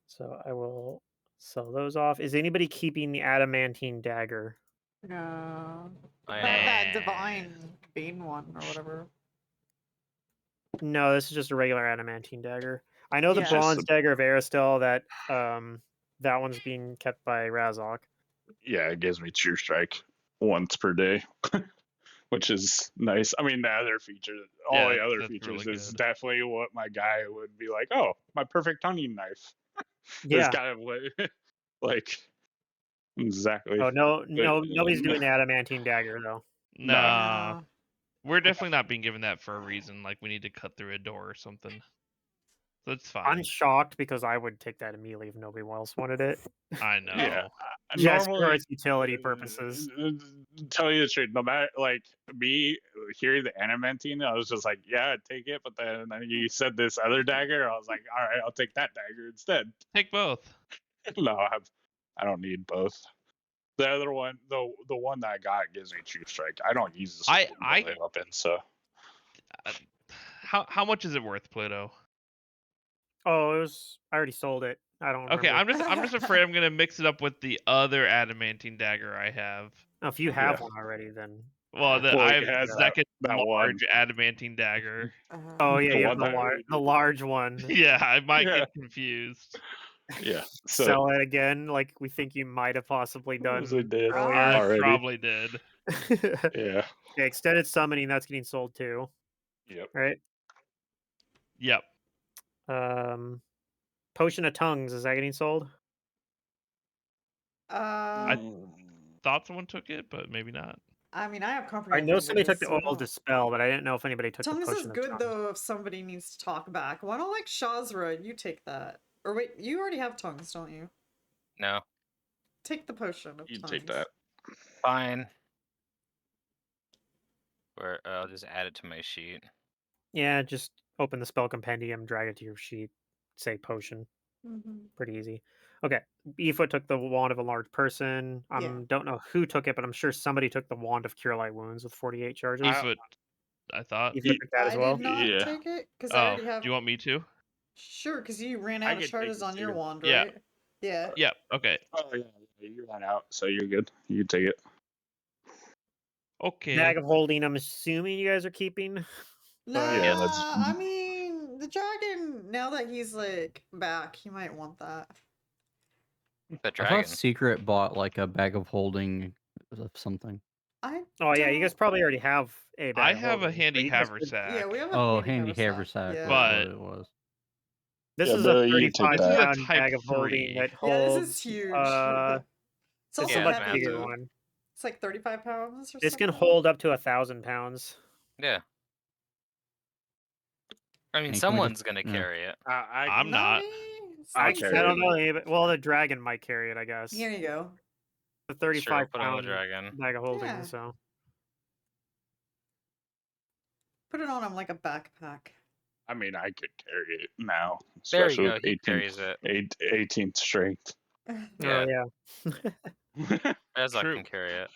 so I will sell those off. Is anybody keeping the adamantine dagger? No. I That know. divine Bane one or whatever. No, this is just a regular adamantine dagger. I know the Yeah. bronze Just dagger of Aristel that that one's being kept by Razok. Yeah, it gives me true strike once per day, which is nice. I mean, the other features, all Yeah, the other that's features really is good. definitely what my guy would be like. Oh, my perfect hunting knife. Yeah. It's kind of what, like, exactly. Oh nobody's doing the adamantine dagger though. Nah. No. We're definitely not being given that for a reason, like we need to cut through a door or something. That's fine. I'm shocked because I would take that immediately if nobody else wanted it. I know. Yeah. Just for Normally, its utility purposes. Tell you the truth, no matter like me hearing the adamantine, I was just like, yeah, take it. But then you said this other dagger, I was like, all right, I'll take that dagger instead. Take both. No, I don't need both. The other one, the one that I got gives me True Strike. I don't use this I melee weapon, so how much is it worth, Pluto? Oh, it was. I already sold it. I don't Okay, remember. I'm just afraid I'm gonna mix it up with the other adamantine dagger I have. Oh, if you Yeah. have one already, then Well, Well, I it have has second that one. large adamantine dagger. oh yeah, The you one have that the large one. Yeah, I might Yeah. get confused. Yeah. So Sell it again, like we think you might have possibly done we did earlier. I already. probably did. Yeah. Yeah, extended summoning, that's getting sold too, Yep. right? Yep. Potion of Tongues, is that getting sold? Uh, Thought someone took it, but maybe not. I mean, I have I comprehend know somebody took languages, the so oil dispel, but I didn't know if anybody took the Tongues is potion of good tongues. though if somebody needs to talk back. Why don't like Shazra? You take that. Or wait, you already have tongues, don't you? No, Take the potion of You tongues. take that. fine. Or I'll just add it to my sheet. Yeah, just open the spell compendium, drag it to your sheet, say potion. Mm-hmm. Pretty easy. Okay, Beeffoot took the wand of a large person. Yeah. Don't know who took it, but I'm sure somebody took the wand of cure light wounds with 48 charges. Beeffoot, I thought. Beeffoot took that as I well. did not Yeah. take it because I Oh, already have. do you want me to? Sure, because you ran I out of could take charges it on your too. wand, Yeah. right? Yeah. Yep. Okay. Oh yeah, you ran out, so you're good. You can take it. Okay. Bag of holding, I'm assuming you guys are keeping. Nah, Yeah, that's- I mean, the dragon, now that he's like back, he might want that. The I dragon. thought Secret bought like a bag of holding of something. I Oh yeah, you guys don't- probably already have a bag I of have a holding, so handy you guys could- haversack. Yeah, we have a Oh, handy handy haversack Yeah. was But- what it was. This Yeah, is Billy, a you can take 35 This is a pound type bag of holding 3. that Yeah, this holds is huge. it's It's a also Yeah, much it's heavy. bigger massive. one. It's like 35 pounds or This something. can hold up to 1,000 pounds. Yeah. I mean, And can we someone's just- gonna yeah. carry it. I'm not. me. I It's carry I it. don't know. heavy. Well, the dragon might carry it, I guess. Here you go. The Sure, 35 put on the pound dragon. bag of holding. Yeah. So Put it on him like a backpack. I mean, I could carry it now, There you especially go. with He 18th, carries it. 18th strength. Yeah. oh yeah. Ezra True. can carry it.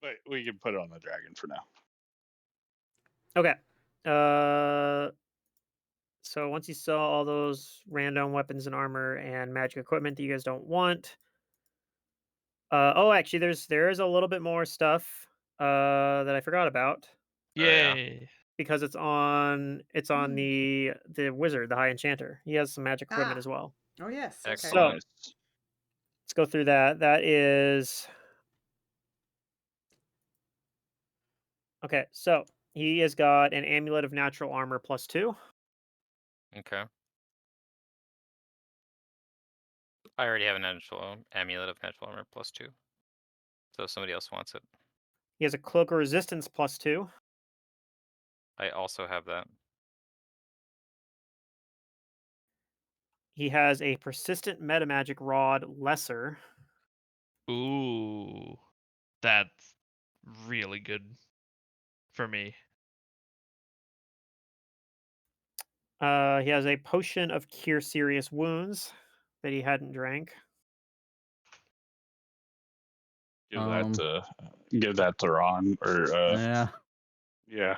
But we can put it on the dragon for now. Okay. So once you sell all those random weapons and armor and magic equipment that you guys don't want, actually, there is a little bit more stuff that I forgot about yeah. Yay. because it's on Hmm. the wizard, the high enchanter. He has some magic equipment Ah. as well. Oh yes. Okay. Excellent. So- Nice. Let's go through that. That is okay. So he has got an amulet of natural armor +2. Okay. I already have an amulet of natural armor +2. So if somebody else wants it. He has a cloak of resistance +2. I also have that. He has a persistent metamagic rod lesser. Ooh. That's really good for me. He has a potion of cure serious wounds that he hadn't drank. Give that to Ron or Yeah. yeah.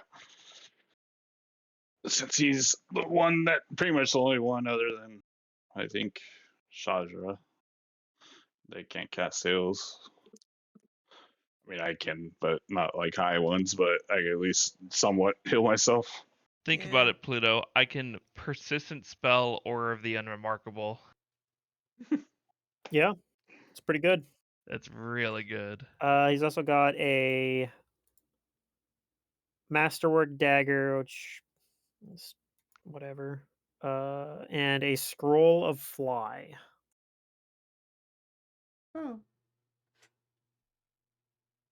Since he's the one that pretty much the only one other than I think Shadra. They can't cast sails. I mean I can, but not like high ones, but I can at least somewhat heal myself. Think about Yeah. it, Pluto. I can persistent spell Aura of the Unremarkable. Yeah, it's pretty good. That's really good. He's also got a masterwork dagger, which is whatever, and a scroll of fly Oh.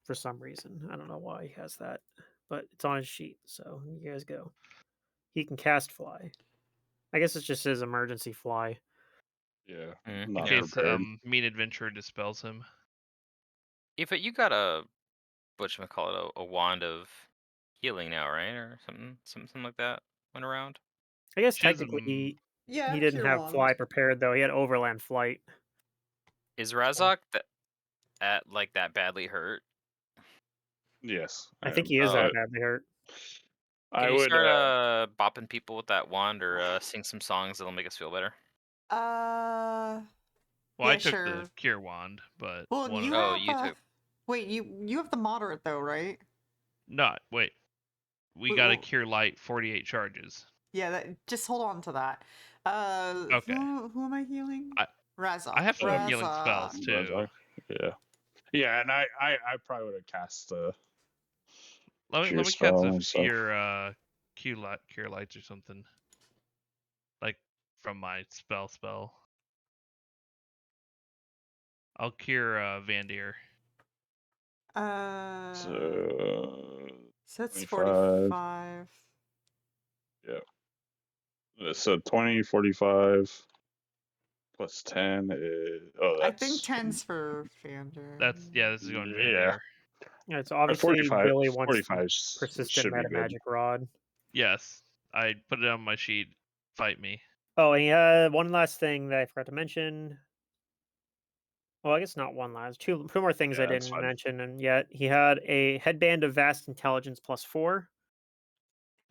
for some reason. I don't know why he has that, but it's on his sheet. So you guys go. He can cast fly. I guess it's just his emergency fly. Yeah. Mm, Not In case prepared. Mean Adventurer dispels him. If you got a whatchamacallit, a wand of healing now, right? Or something like that went around. I guess She has technically a he Yeah. didn't cure have wand. fly prepared though. He had overland flight. Is Razok at like that badly hurt? Yes, I think he is Uh, that badly hurt. Can I you would. start bopping people with that wand or sing some songs that'll make us feel better? Well, Yeah, I took sure. the cure wand, but Well, one you of Oh, have you took. wait, you have the moderate though, right? not wait. We Wait, got a well, cure light 48 charges. yeah, just hold on to that. Okay. Who am I healing? I Razok. have some Razok. healing spells too. Razok. Yeah, and I probably would have cast the Let cure me cast spell a and stuff. cure lights or something. Like from my spell. I'll cure Vandir. So That's 25. 45. Yeah. So 20, 45 plus 10 is. Oh, I think that's 10's for Fander. This is going yeah. Vandir. Yeah, so obviously 45. Billy wants the 45 persistent should be meta good. magic rod. Yes, I put it on my sheet. Fight me. Oh, and one last thing that I forgot to mention. Well, I guess not one last. Two more things I Yeah, that's didn't fine. mention, and yet he had a headband of vast intelligence +4.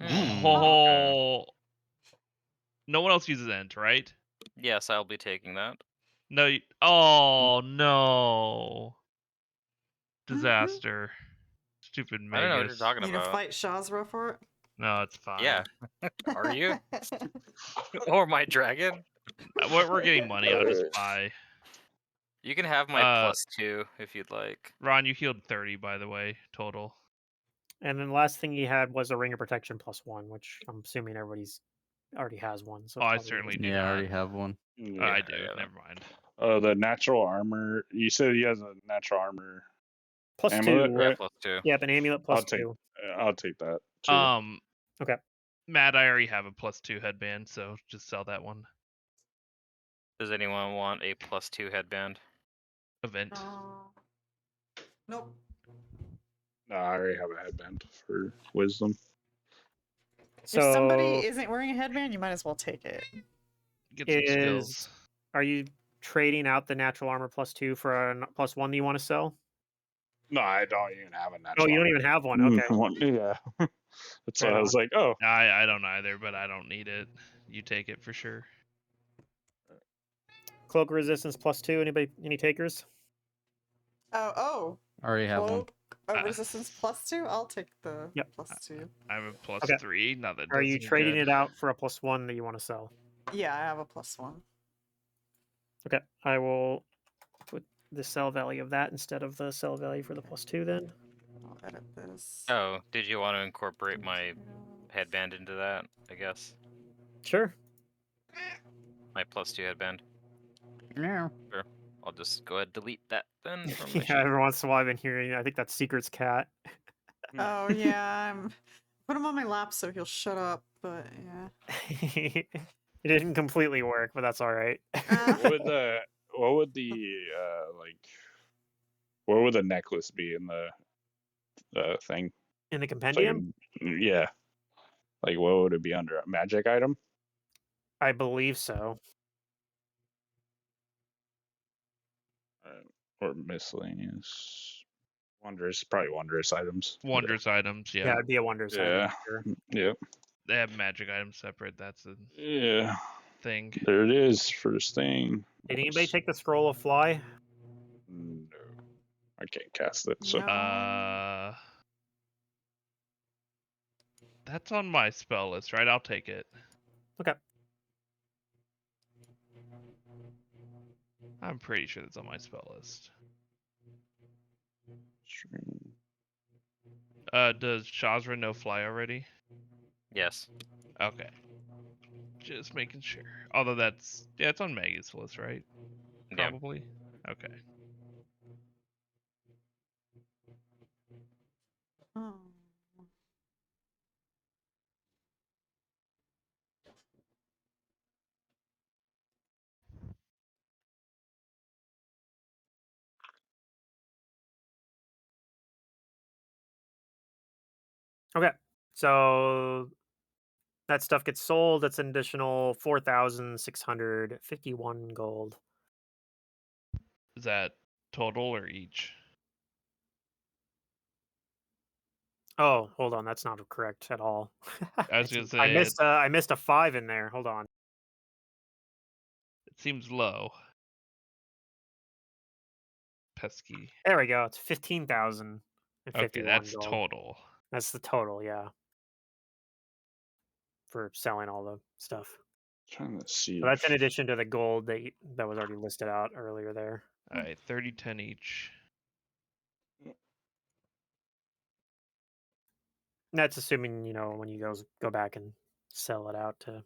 Oh, no one else uses Ent, right? Yes, I'll be taking that. No. Oh no! Disaster. Stupid I don't know what you're Magus. talking You gonna about. fight Shazra for it? No, it's fine. Yeah. Are you? Or my dragon? We're getting money. I'll just buy. You can have my +2 if you'd like. Ron, you healed 30, by the way, total. And then the last thing he had was a ring of protection +1, which I'm assuming everybody's already has one. So Oh, I probably certainly just- do Yeah, I not. already have one. Yeah. I do. Yeah. Never mind. The natural armor. You said he has a natural armor +2. amulet, right? Yeah, +2. Yep, an amulet I'll take. +2. I'll take that too. Okay. Matt, I already have a +2 headband, so just sell that one. Does anyone want a +2 headband? Event. Nope. No, I already have a headband for wisdom. So If somebody isn't wearing a headband, you might as well take it. Get some skills. Are you trading out the natural armor +2 for a +1 that you want to sell? No, I don't even have a natural. Oh, you don't armor. even have one. Okay. Yeah. That's why Right I on. was like, oh. I don't either, but I don't need it. You take it for sure. Cloak resistance +2. Any takers? Oh. I already have one. Cloak of resistance +2? I'll take the Yep. +2. I have a Okay. +3. Not that Are does you me trading good. it out for a +1 that you want to sell? Yeah, I have a +1. Okay. I will put the sell value of that instead of the sell value for the +2 then. I'll edit this. Oh, did you want to incorporate my headband into that, I guess? Sure. My +2 headband. Yeah. Sure. I'll just go ahead and delete that then from my Yeah, sheet. every once in a while I've been hearing, I think that's Secret's cat. Oh yeah, put him on my lap so he'll shut up. But yeah, It didn't completely work, but that's all right. What would the what would the necklace be in the thing? In the It's like compendium, yeah. Like what would it be under? A magic item? I believe so. Or miscellaneous. Probably wondrous items. Wondrous items, Yeah, yeah. it'd be a wondrous item. Yeah. Sure. Yep. They have magic items separate. That's the Yeah. thing. There it is. First thing. Did anybody take the scroll of fly? No. I can't cast it. So no. That's on my spell list, right? I'll take it. Okay. I'm pretty sure that's on my spell list. Does Shazra know fly already? Yes. Okay. Just making sure. Although it's on Maggie's list, right? Yeah. Probably. Okay. Oh. Okay. So that stuff gets sold. That's an additional 4,651 gold. Is that total or each? Oh, hold on, that's not correct at all. I was gonna I say missed I missed a 5 in there. Hold on. it seems low. Pesky. There we go. It's 15,051 Okay, that's gold. total. That's the total, yeah, for selling all the stuff. Trying to see. So that's in addition to the gold that was already listed out earlier there. All right, 30, 10 each. And that's assuming, when you guys go back and sell it out to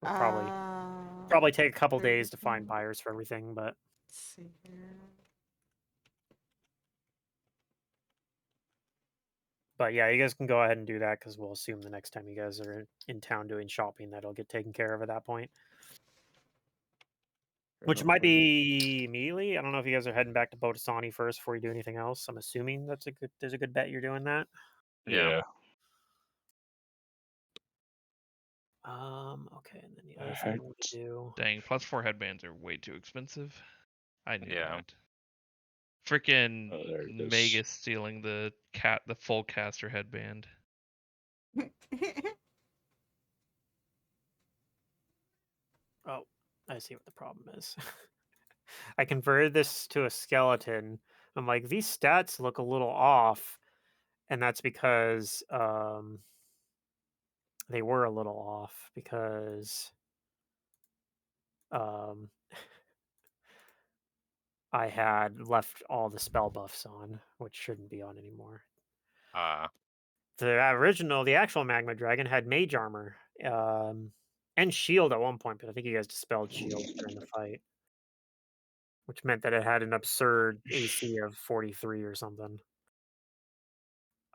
it'll probably take a couple days to find buyers for everything, but Let's see here. yeah, you guys can go ahead and do that because we'll assume the next time you guys are in town doing shopping that'll get taken care of at that point. Which might be immediately. I don't know if you guys are heading back to Botasani first before you do anything else. I'm assuming there's a good bet you're doing that. Yeah. Okay, and then the other thing I want to do. Dang, +4 headbands are way too expensive. I knew Yeah. that. Freaking there it is. Magus stealing the full caster headband. Oh, I see what the problem is. I converted this to a skeleton. I'm like, these stats look a little off, and that's because they were a little off because um I had left all the spell buffs on, which shouldn't be on anymore. The actual magma dragon had mage armor and shield at one point, but I think you guys dispelled shield during the fight, which meant that it had an absurd AC of 43 or something.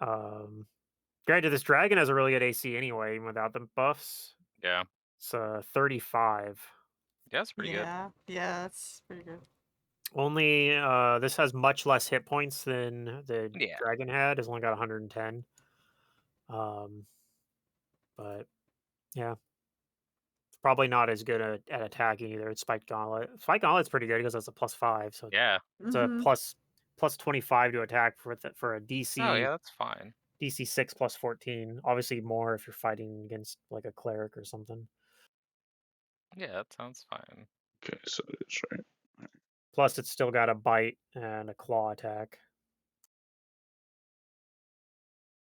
Granted, this dragon has a really good AC anyway, even without the buffs. Yeah. It's 35. Yeah, that's pretty good. Yeah, that's pretty good. Only this has much less hit points than the Yeah. dragon had. It's only got 110. But yeah, it's probably not as good at attacking either. It's Spiked Gauntlet. Spiked Gauntlet's pretty good because it's a +5, so Yeah. it's a plus 25 to attack for a DC. Oh, yeah, that's fine. DC 6 plus 14. Obviously more if you're fighting against like a cleric or something. Yeah, that sounds fine. Okay, so it's right. Plus, it's still got a bite and a claw attack.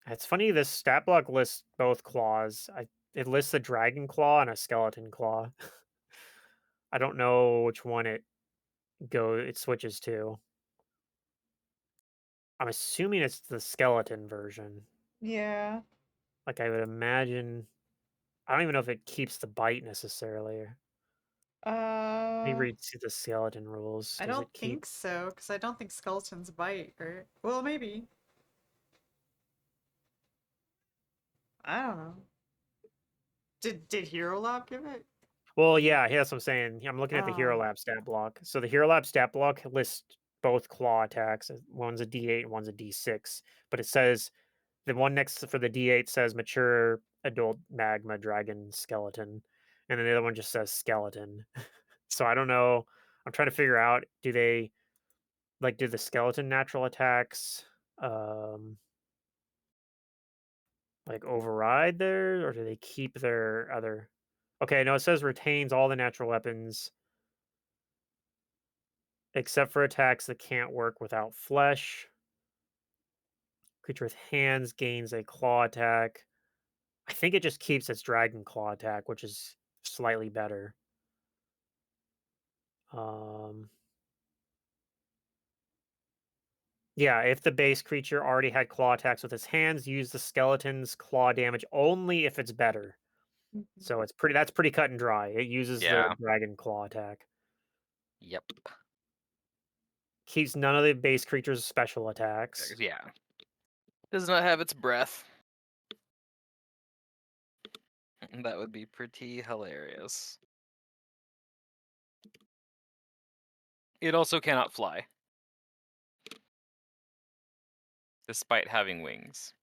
It's funny, this stat block lists both claws. It lists a dragon claw and a skeleton claw. I don't know which one it switches to. I'm assuming it's the skeleton version. Yeah. Like I would imagine. I don't even know if it keeps the bite necessarily. Let me read through the skeleton rules. I don't think so, because I don't think skeletons bite, right? Well, maybe. I don't know. Did Hero Lab give it? Well, yeah, that's what I'm saying. I'm looking at the Hero Oh. Lab stat block. So the Hero Lab stat block lists both claw attacks. One's a D8 and one's a D6. But it says the one next for the D8 says mature adult magma dragon skeleton, and then the other one just says skeleton. So I don't know. I'm trying to figure out, do the skeleton natural attacks like override there, or do they keep their other? Okay, no, it says retains all the natural weapons except for attacks that can't work without flesh. Creature with hands gains a claw attack. I think it just keeps its dragon claw attack, which is slightly better. Yeah, if the base creature already had claw attacks with its hands, use the skeleton's claw damage only if it's better. So that's pretty cut and dry. It uses the dragon claw attack. Yep. Keeps none of the base creature's special attacks. Yeah. Does not have its breath. That would be pretty hilarious. It also cannot fly. Despite having wings.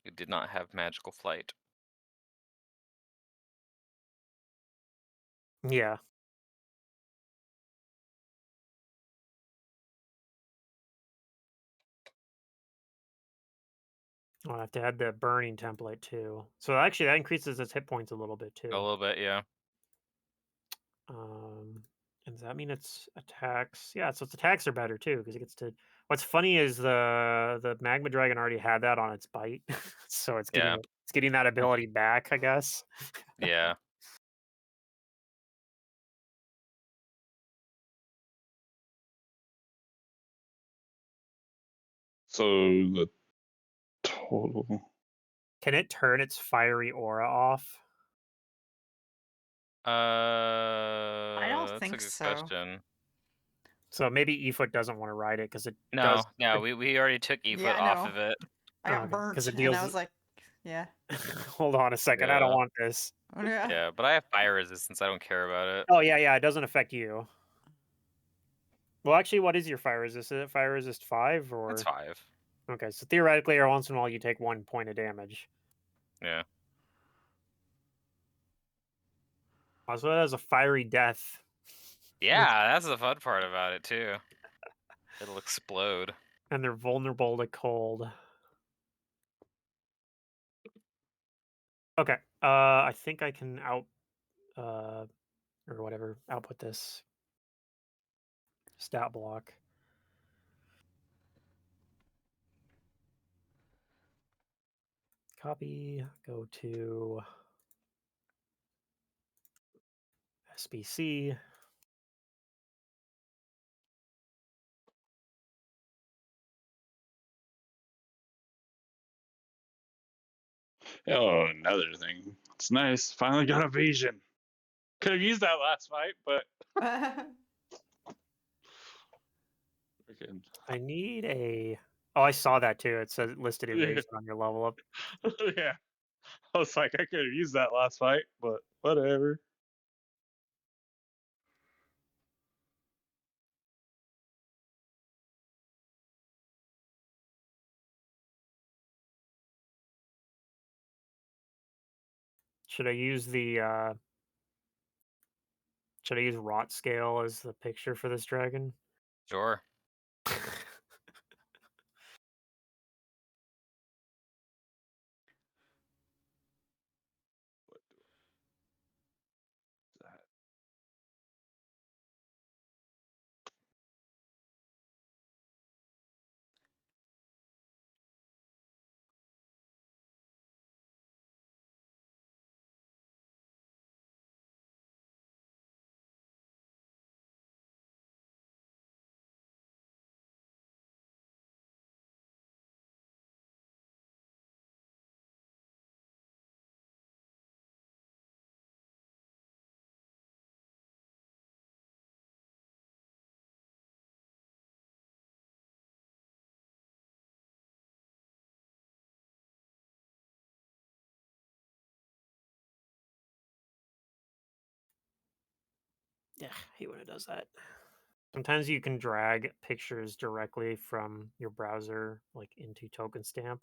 It did not have magical flight. Yeah. I'll have to add the burning template too. So actually, that increases its hit points a little bit A too. little bit, yeah. And does that mean its attacks? Yeah, so its attacks are better too because it gets to. What's funny is the magma dragon already had that on its bite, so it's Yeah. getting that ability back, I guess. Yeah. So the total. Can it turn its fiery aura off? I don't That's a think good so. question. So maybe Efoot doesn't want to ride it because it No, does. no, we already took Efoot Yeah, I off know. of it. I got Okay, burnt, 'cause it and deals- I was like, yeah. Hold on a second. I don't Yeah. want this. Yeah. Yeah, but I have fire resistance. I don't care about it. Oh yeah. It doesn't affect you. Well, actually, what is your fire resist? Is it fire resist 5 or? It's 5. Okay, so theoretically, every once in a while, you take 1 point of damage. Yeah. Also, it has a fiery death. Yeah, that's the fun part about it too. It'll explode. And they're vulnerable to cold. Okay. I think I can or whatever, output this stat block. Copy, go to SBC. Oh, another thing. It's nice. Finally got evasion. Could have used that last fight, but freaking. I need a. Oh, I saw that too. It says listed evasion on your level up. Yeah. I was like, I could have used that last fight, but whatever. Should I use the? Should I use rot scale as the picture for this dragon? Sure. That. Yeah, I hate when it does that. Sometimes you can drag pictures directly from your browser, like into Token Stamp,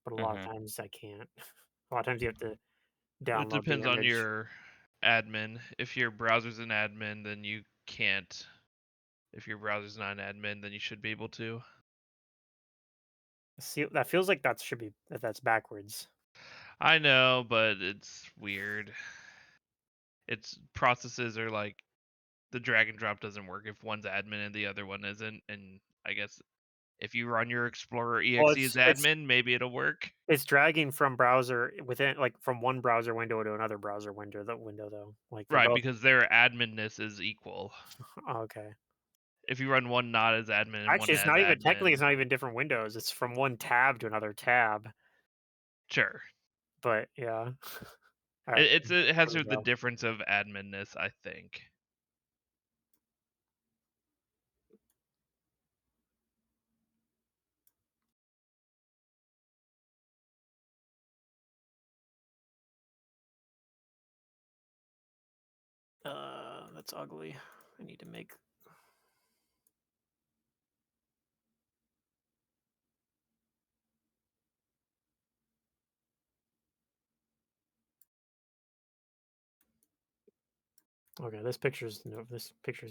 but a lot of Mhm. times I can't. A lot of times you have to It download the depends on image. your admin. If your browser's an admin, then you can't. If your browser's not an admin, then you should be able to. See, that feels like that's backwards. I know, but it's weird. Its processes are like the drag and drop doesn't work if one's admin and the other one isn't. And I guess if you run your Explorer Well, EXE as admin, maybe it'll work. It's dragging from browser within, like from one browser window to another browser window. Though, like for Right, both. because their adminness is equal. Oh, okay. If you run one not as admin and one Actually, it's as not even admin, technically. It's not even different windows. It's from one tab to another tab. sure. But yeah. All right. It has There we the go. difference of adminness, I think. That's ugly. I need to make. Okay, this picture's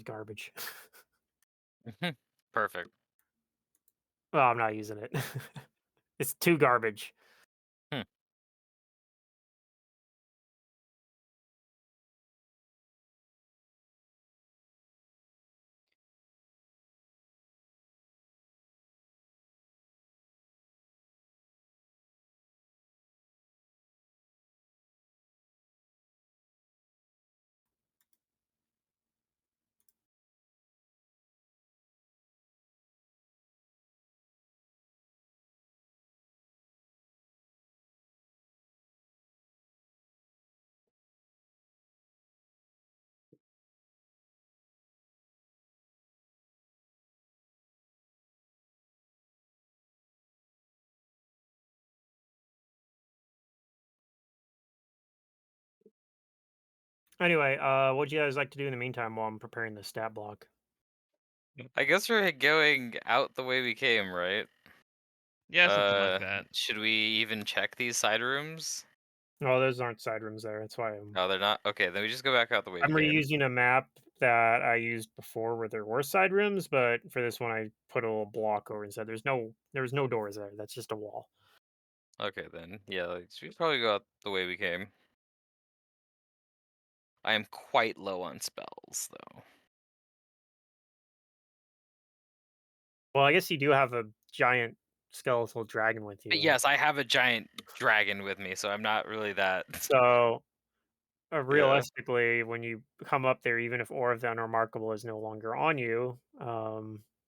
garbage. Perfect. Well, I'm not using it. It's too garbage. Hmm. Anyway, what'd you guys like to do in the meantime while I'm preparing the stat block? I guess we're going out the way we came, right? Yeah, something like that. Should we even check these side rooms? Oh, those aren't side rooms there. That's why No, they're not. Okay, then we just go back out the way I'm we came. reusing a map that I used before where there were side rooms, but for this one I put a little block over and said there was no doors there. That's just a wall. Okay, then. Yeah, we should probably go out the way we came. I am quite low on spells, though. Well, I guess you do have a giant skeletal dragon with But you. yes, I have a giant dragon with me, so I'm not really that. So Yeah. realistically, when you come up there, even if Aura of the Unremarkable is no longer on you,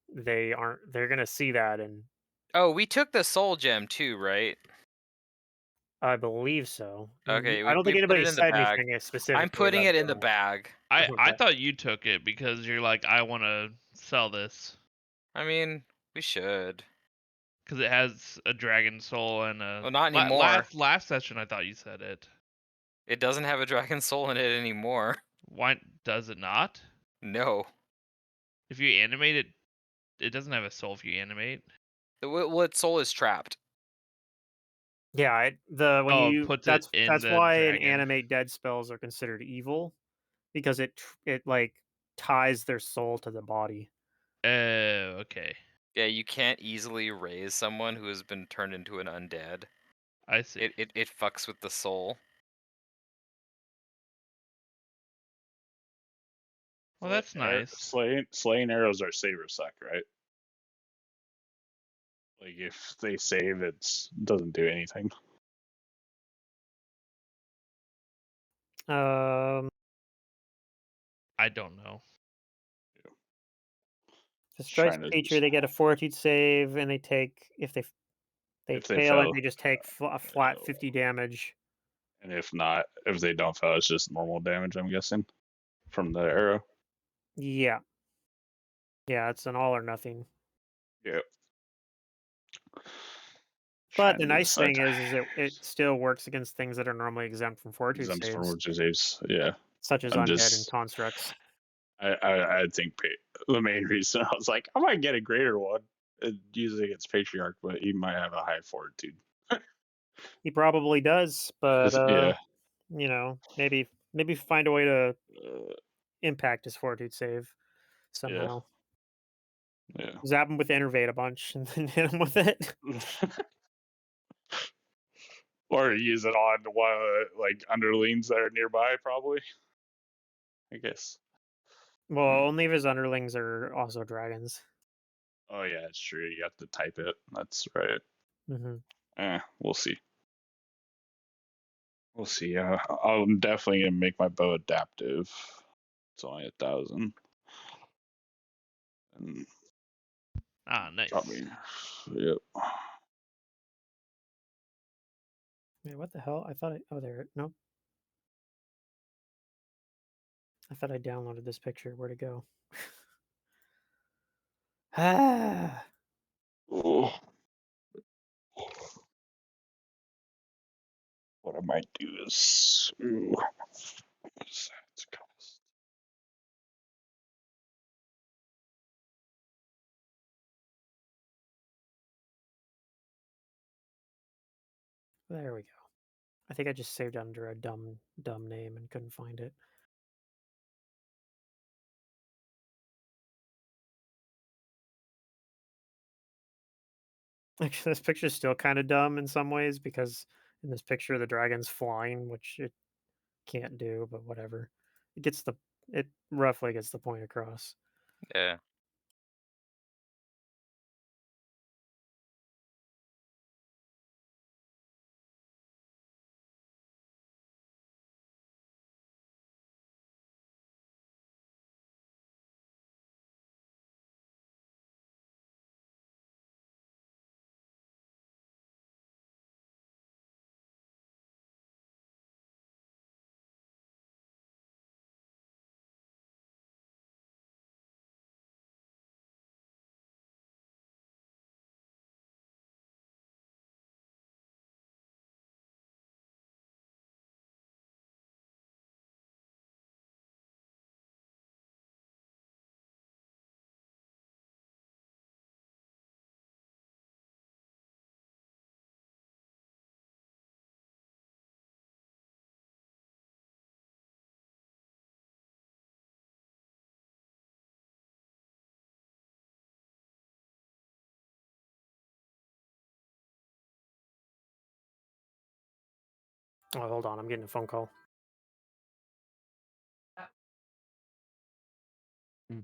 they're gonna see that, and Oh, we took the soul gem too, right? I believe so. Okay, I don't think we put anybody it in the said bag. anything specifically I'm putting about it in the doing bag. I Okay. thought you took it because you're like, I want to sell this I mean, we should. because it has a dragon soul and a. Well, not anymore. Last session, I thought you said it. It doesn't have a dragon soul in it anymore. Why does it not? No. If you animate it, it doesn't have a soul. If you animate, Well, its soul is trapped. Yeah, when oh, it you puts it in that's the why an dragon. animate dead spells are considered evil, because it like ties their soul to the body. Oh, okay. Yeah, you can't easily raise someone who has been turned into an undead. I see. It fucks with the soul. Well, that's nice. Slaying arrows are saber suck, right? Like if they save, it doesn't do anything. Um, I don't know. the Just strikes trying to creature, they get a fortitude save, and they take if they if they fail it, fail, they just take a flat 50 damage. and if they don't fail, it's just normal damage. I'm guessing from the arrow. Yeah, yeah, it's an all or nothing. Yeah. But Trying the to nice decide. thing is it still works against things that are normally exempt from fortitude Exempt from saves, which saves. Yeah. such as I'm undead and just. constructs. I think the main reason I was like, I might get a greater one using its patriarch, but he might have a high fortitude. He probably does, but Yeah. maybe find a way to Uh, impact his fortitude save yeah. somehow. Yeah. Zap him with Innervate a bunch and then hit him with it. Or use it on one like underlings that are nearby, probably. I guess. Well, Hmm. only if his underlings are also dragons. Oh yeah, it's true. You have to type it. That's right. Hmm. We'll see. We'll see. I'm definitely gonna make my bow adaptive. It's only 1,000. And Ah, nice. drop me. Yep. Wait, what the hell? Oh, there. No. I thought I downloaded this picture. Where'd it go? Ah. Oh. What I might do is. Ooh. What's that cost? There we go. I think I just saved under a dumb name and couldn't find it. Actually, this picture's still kind of dumb in some ways because in this picture the dragon's flying, which it can't do, but whatever. It roughly gets the point across. Yeah. Oh, hold on, I'm getting a phone call. Hmm.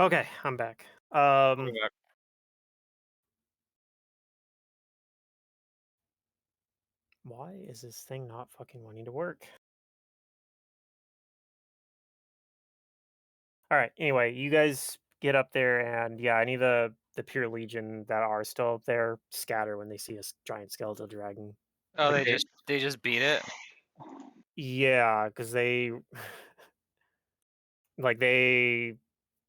Okay, I'm back. Why is this thing not fucking wanting to work? All right. Anyway, you guys get up there, and yeah, any of the pure legion that are still up there scatter when they see a giant skeletal dragon. Oh, Like they just beat it. yeah, because they like they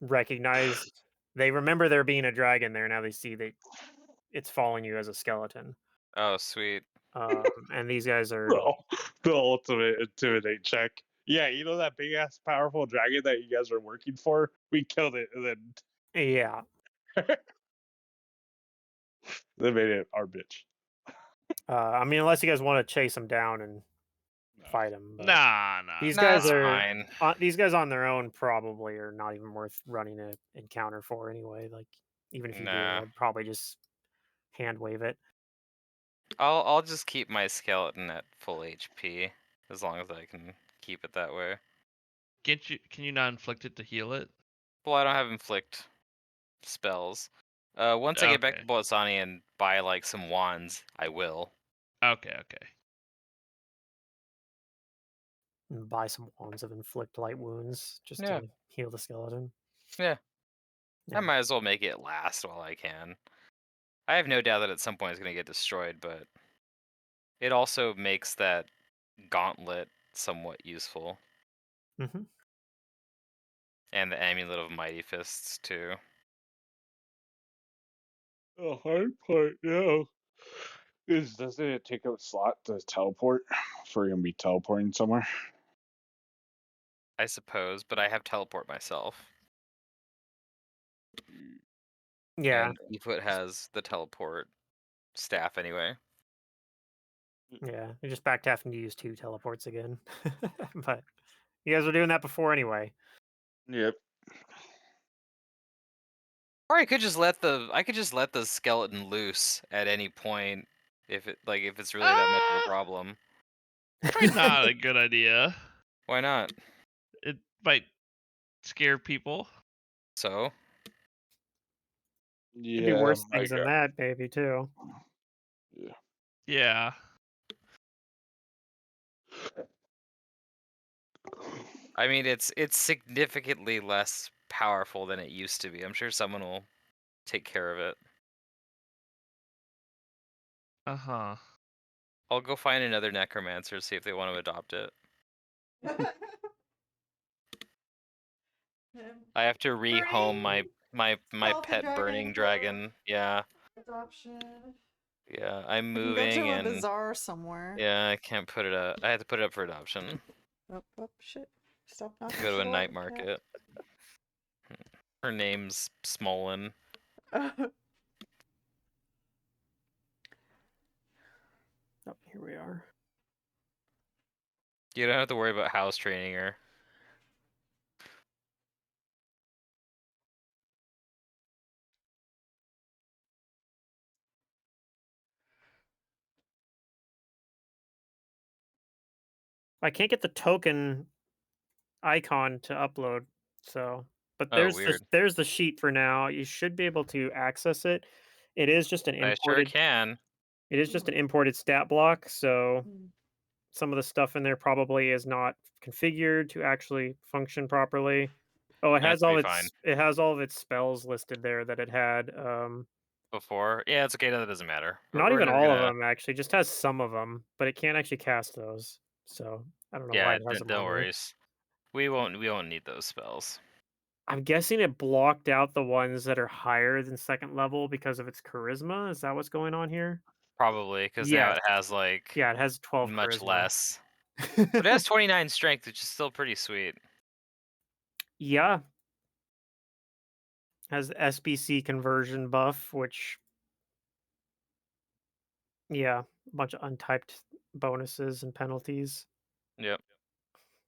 recognize they remember there being a dragon there. Now they see that it's following you as a skeleton. Oh, sweet. And these guys are The ultimate intimidate check. Yeah, you know that big ass powerful dragon that you guys are working for? We killed it, and then yeah. they made it our bitch. I mean, unless you guys want to chase them down and No. fight them, but Nah. these Nah, guys it's are fine. these guys on their own probably are not even worth running an encounter for anyway. Like even if you do, Nah. I'd probably just hand wave it. I'll just keep my skeleton at full HP as long as I can keep it that way. Can you not inflict it to heal it? Well, I don't have inflict spells. Once I get back Okay. to Bolasani and buy like some wands, I will. Okay. And buy some wands of inflict light wounds just Yeah. to heal the skeleton. Yeah. Yeah. I might as well make it last while I can. I have no doubt that at some point it's going to get destroyed, but it also makes that gauntlet somewhat useful. Mm-hmm. And the amulet of mighty fists too. The hard part now is doesn't it take a slot to teleport if we're gonna be teleporting somewhere? I suppose, but I have teleport myself. Yeah. And Efoot has the teleport staff anyway. Yeah. You're just back to having to use 2 teleports again. But you guys were doing that before anyway. Yep. Or I could just let the skeleton loose at any point if it's really that much of a problem. Probably not a good idea. Why not? It might scare people. So Could do Yeah, worse my things than God. that, baby, too. Yeah. Yeah. I mean it's significantly less powerful than it used to be. I'm sure someone will take care of it. Uh-huh. I'll go find another necromancer, see if they want to adopt it. I have to rehome my Skeleton pet burning dragon. Yeah. Adoption. Yeah, I'm I can go moving to a and bazaar somewhere. yeah, I can't put it up. I have to put it up for adoption. Oh, shit. Stop knocking Go to a shit over, night market. Her name's Smolin. cat. Oh, here we are. You don't have to worry about house training her. I can't get the token icon to upload, so but Oh, weird. there's the sheet for now. You should be able to access it. It is just an I sure imported can. it is just an imported stat block, so Mm. some of the stuff in there probably is not configured to actually function properly. Oh, That could be fine. it has all of its spells listed there that it had. Before? Yeah, it's okay. That doesn't matter. Not We're even never all of gonna. them actually, just has some of them, but it can't actually cast those. So I don't know why Yeah, it has them don't on there. worry. We won't need those spells. I'm guessing it blocked out the ones that are higher than second level because of its charisma. Is that what's going on here? Probably because now Yes. it has like Yeah, it has 12 much charisma. less. But it has 29 strength, which is still pretty sweet. Yeah. Has the SBC conversion buff, which yeah, a bunch of untyped bonuses and penalties. Yep.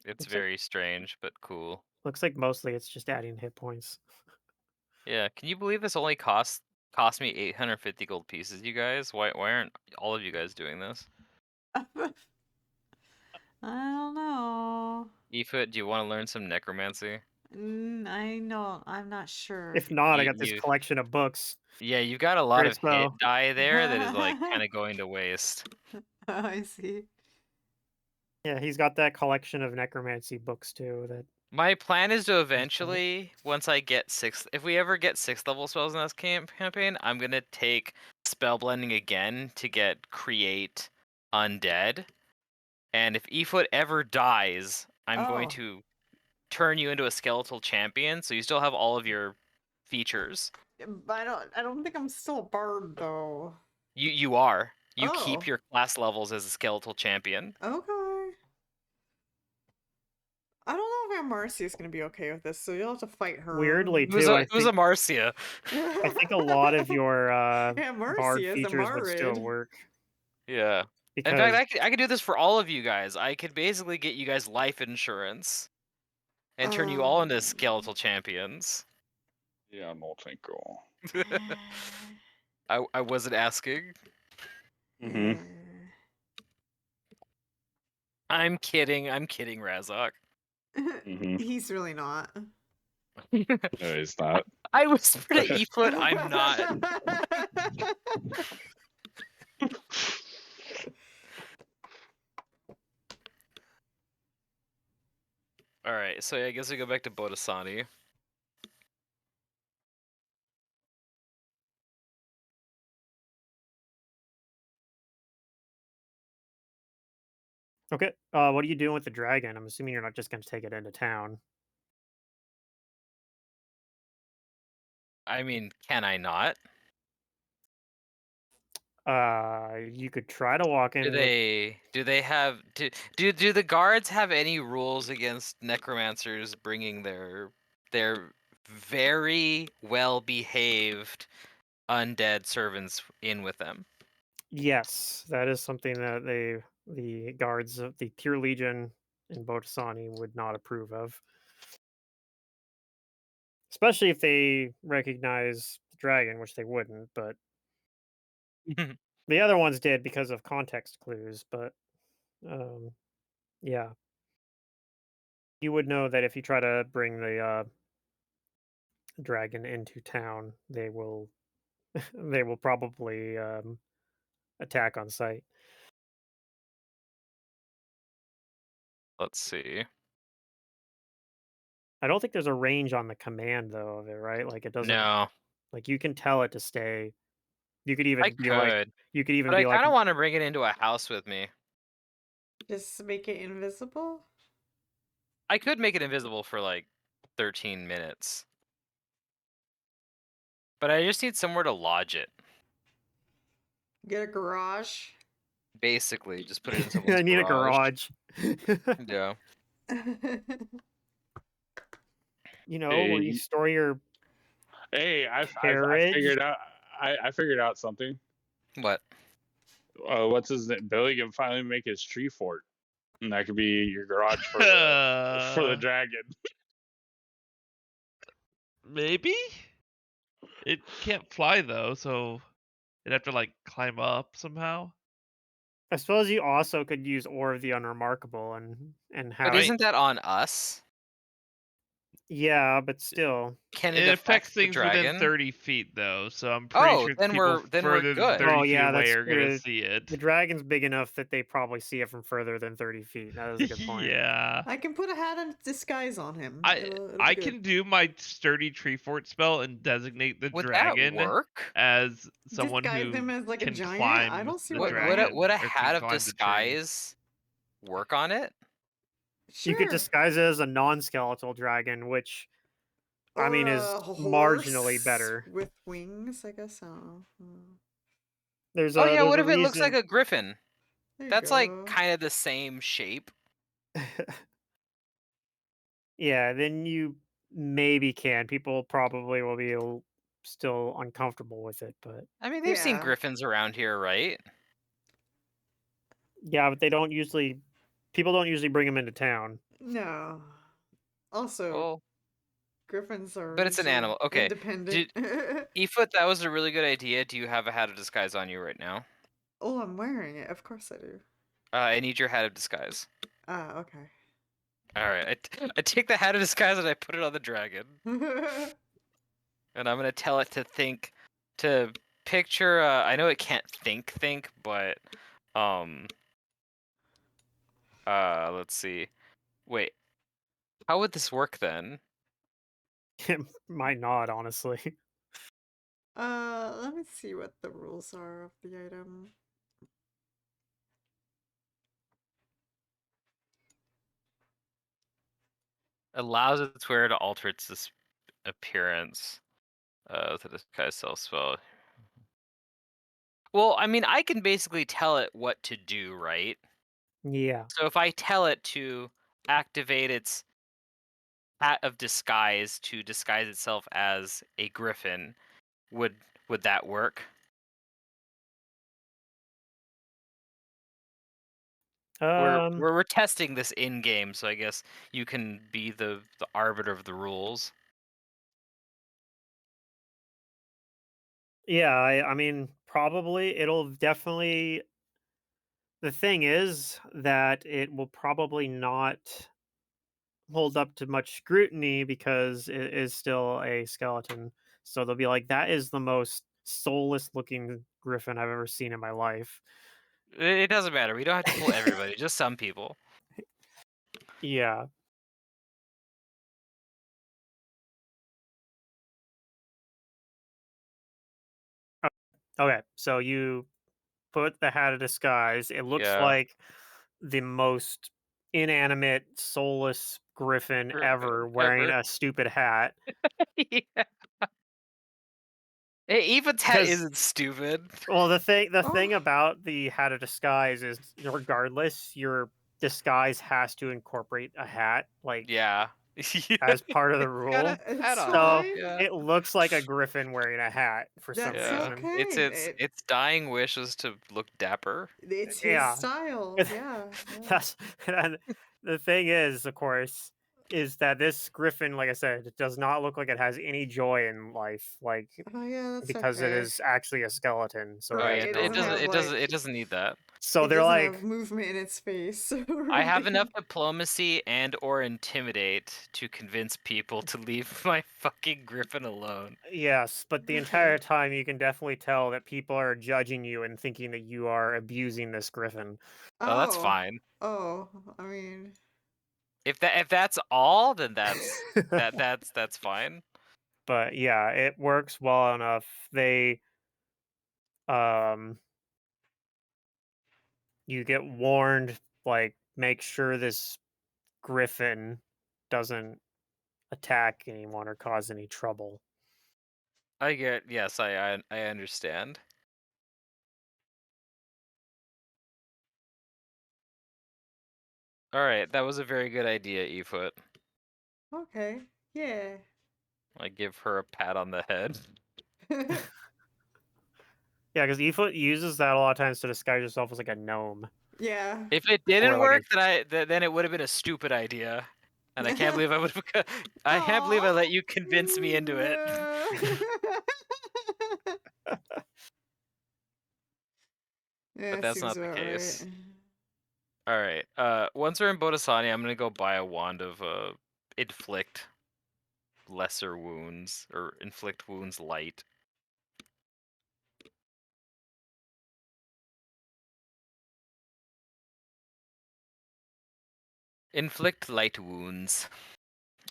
It's Looks like very strange, but cool. looks like mostly it's just adding hit points. Yeah, can you believe this only cost me 850 gold pieces, you guys? Why aren't all of you guys doing this? I don't know. Efoot, do you want to learn some necromancy? I know. I'm not sure. If not, I You, got this you collection of books. yeah, you've got a lot Great of hit spell. die there that is like kind of going to waste. I see. Yeah, he's got that collection of necromancy books too. That My plan is to eventually, once I get if we ever get 6th level spells in this campaign, I'm gonna take spell blending again to get create undead. And if Efoot ever dies, I'm going Oh. to turn you into a skeletal champion, so you still have all of your features. But I don't think I'm still a bard though. You are. You Oh. keep your class levels as a skeletal champion. Okay. I don't know if Aunt Marcy is gonna be okay with this, so you'll have to fight her. weirdly Who's too, who's a Marcia? I think a lot of your Aunt bard Marcy is a features would still Marid. work Yeah. In because fact, I could do this for all of you guys. I could basically get you guys life insurance and turn you all into skeletal champions. Yeah, no thank you. I wasn't asking. Mm-hmm. I'm kidding, Razok. Mm-hmm. He's really not. No, he's not. I whispered to Efoot, I'm not. Alright, so I guess we go back to Bodasani. okay. What are you doing with the dragon? I'm assuming you're not just going to take it into town. I mean, can I not? You could try to walk in. Do they have do the guards have any rules against necromancers bringing their very well behaved undead servants in with them? Yes, that is something that the guards of the Pure Legion in Botasani would not approve of. Especially if they recognize the dragon, which they wouldn't, but the other ones did because of context clues, but yeah. You would know that if you try to bring the dragon into town, they will they will probably attack on sight. Let's see. I don't think there's a range on the command though of it, right? Like it doesn't No. like you can tell it to stay You could even I be like, could, you could even but I be like, kind of want to bring it into a house with me. Just make it invisible? I could make it invisible for like 13 minutes. But I just need somewhere to lodge it. Get a garage. Basically, just put it in someone's I need garage. a garage. Yeah. You know, where you Hey, store your I carriage. figured out. I figured out something. What? What's his name? Billy can finally make his tree fort, and that could be your garage for the dragon. Maybe? It can't fly though, so it'd have to like climb up somehow. I suppose you also could use Ore of the Unremarkable and have. But isn't that on us? Yeah, but still. Can It it affects affect the things within dragon? 30 feet though, so I'm pretty Oh, sure then people we're further than good. 30 Oh feet yeah, away that's are gonna the see it. the dragon's big enough that they probably see it from further than 30 feet. That is a good point. Yeah. I can put a hat and disguise on him. It'll I be can good. do my sturdy tree fort spell and designate the Would dragon that work? as someone Disguise who him as like a can giant? climb I don't see the why dragon. not. Would a or can hat of climb the tree. disguise work on it? You could Sure. disguise it as a non-skeletal dragon, which I Or mean is a marginally horse better. with wings, I guess. I don't know. There's Oh a yeah, what there's a if it looks like reason. a griffin? There you That's like go. kind of the same shape. Yeah, then you maybe can. People probably will be still uncomfortable with it, but I mean, they've seen Yeah. griffins around here, right? yeah, but they don't usually. People don't usually bring them into town. No. Also, Well, griffins are but it's an usually animal. Okay. independent. Efoot, that was a really good idea. Do you have a hat of disguise on you right now? Oh, I'm wearing it. Of course I do. I need your hat of disguise. Ah, okay. All right, I take the hat of disguise and I put it on the dragon, and I'm gonna tell it to picture. I know it can't think, but let's see. Wait, how would this work then? It might not, honestly. Let me see what the rules are of the item. Allows its wearer to alter its appearance with a disguise self spell. Well, I mean, I can basically tell it what to do, right? Yeah. So if I tell it to activate its hat of disguise to disguise itself as a griffin, would that work? We're testing this in game, so I guess you can be the arbiter of the rules. Yeah, I mean, probably it'll definitely. The thing is that it will probably not hold up to much scrutiny because it is still a skeleton. So they'll be like, that is the most soulless looking griffin I've ever seen in my life. It doesn't matter. We don't have to fool everybody, just some people. Yeah. Okay, so you put the hat of disguise. It looks Yeah. like the most inanimate, soulless griffin ever wearing a stupid hat. Yeah. Hey, Eva's hat Because isn't stupid. well, the thing Oh. about the hat of disguise is, regardless, your disguise has to incorporate a hat, like Yeah. as part of the Got rule. a It's hat on. So fine. Yeah. it looks like a griffin wearing a hat for some That's Yeah. reason. okay. Its dying wish is to look dapper. It's his Yeah. style. It's- Yeah. That's and the thing is, of course, is that this griffin, like I said, it does not look like it has any joy in life, like Oh yeah, that's because it okay. is actually a skeleton. So Right, that's it It doesn't normal. have, it doesn't need that. So it they're doesn't like, have movement in its face. I have enough diplomacy and or intimidate to convince people to leave my fucking griffin alone. yes, but the entire time you can definitely tell that people are judging you and thinking that you are abusing this griffin. Oh, that's fine. Oh, I mean, If that's all, then that's fine. But yeah, it works well enough. you get warned, like, make sure this griffin doesn't attack anyone or cause any trouble. Yes, I understand. All right, that was a very good idea, Efoot. Okay. Yeah. I give her a pat on the head. Yeah, because Efoot uses that a lot of times to disguise herself as like a gnome. Yeah. If it Or didn't like work, then it would have been a stupid idea, and I can't believe I would have. I can't believe I Aw. let you convince me into it. But Yeah, that's seems not the about case. right. All right. Once we're in Bodasani, I'm gonna go buy a wand of inflict lesser wounds or inflict wounds light. Inflict light wounds.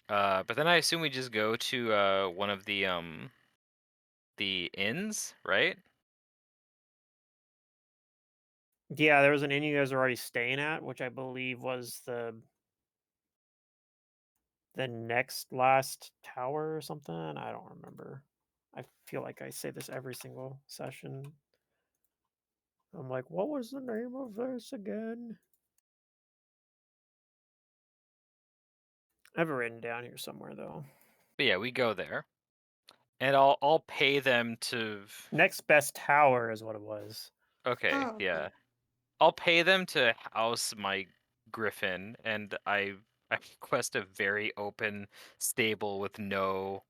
But then I assume we just go to one of the inns, right? Yeah, there was an inn you guys were already staying at, which I believe was the next last tower or something. I don't remember. I feel like I say this every single session. I'm like, what was the name of this again? I have it written down here somewhere though. But yeah, we go there, and I'll pay them to. Next best tower is what it was. Okay, Oh, okay. yeah, I'll pay them to house my griffin, and I request a very open stable with no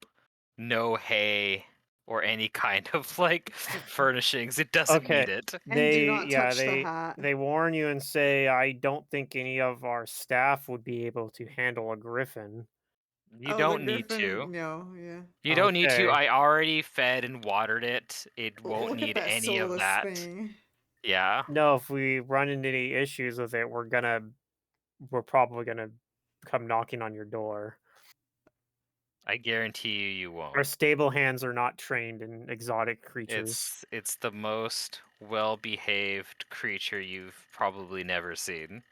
hay or any kind of like furnishings. It doesn't need Okay. it. And do not touch the They hat. warn you and say, I don't think any of our staff would be able to handle a griffin. You Oh, the don't need to. griffin. No, yeah. You don't need to. Okay. I already fed and watered it. It won't Look at need that any of soulless that. thing. Yeah, No, if we run into any issues with it, we're probably gonna come knocking on your door. I guarantee you Our won't. stable hands are not trained in exotic creatures. It's the most well-behaved creature you've probably never seen.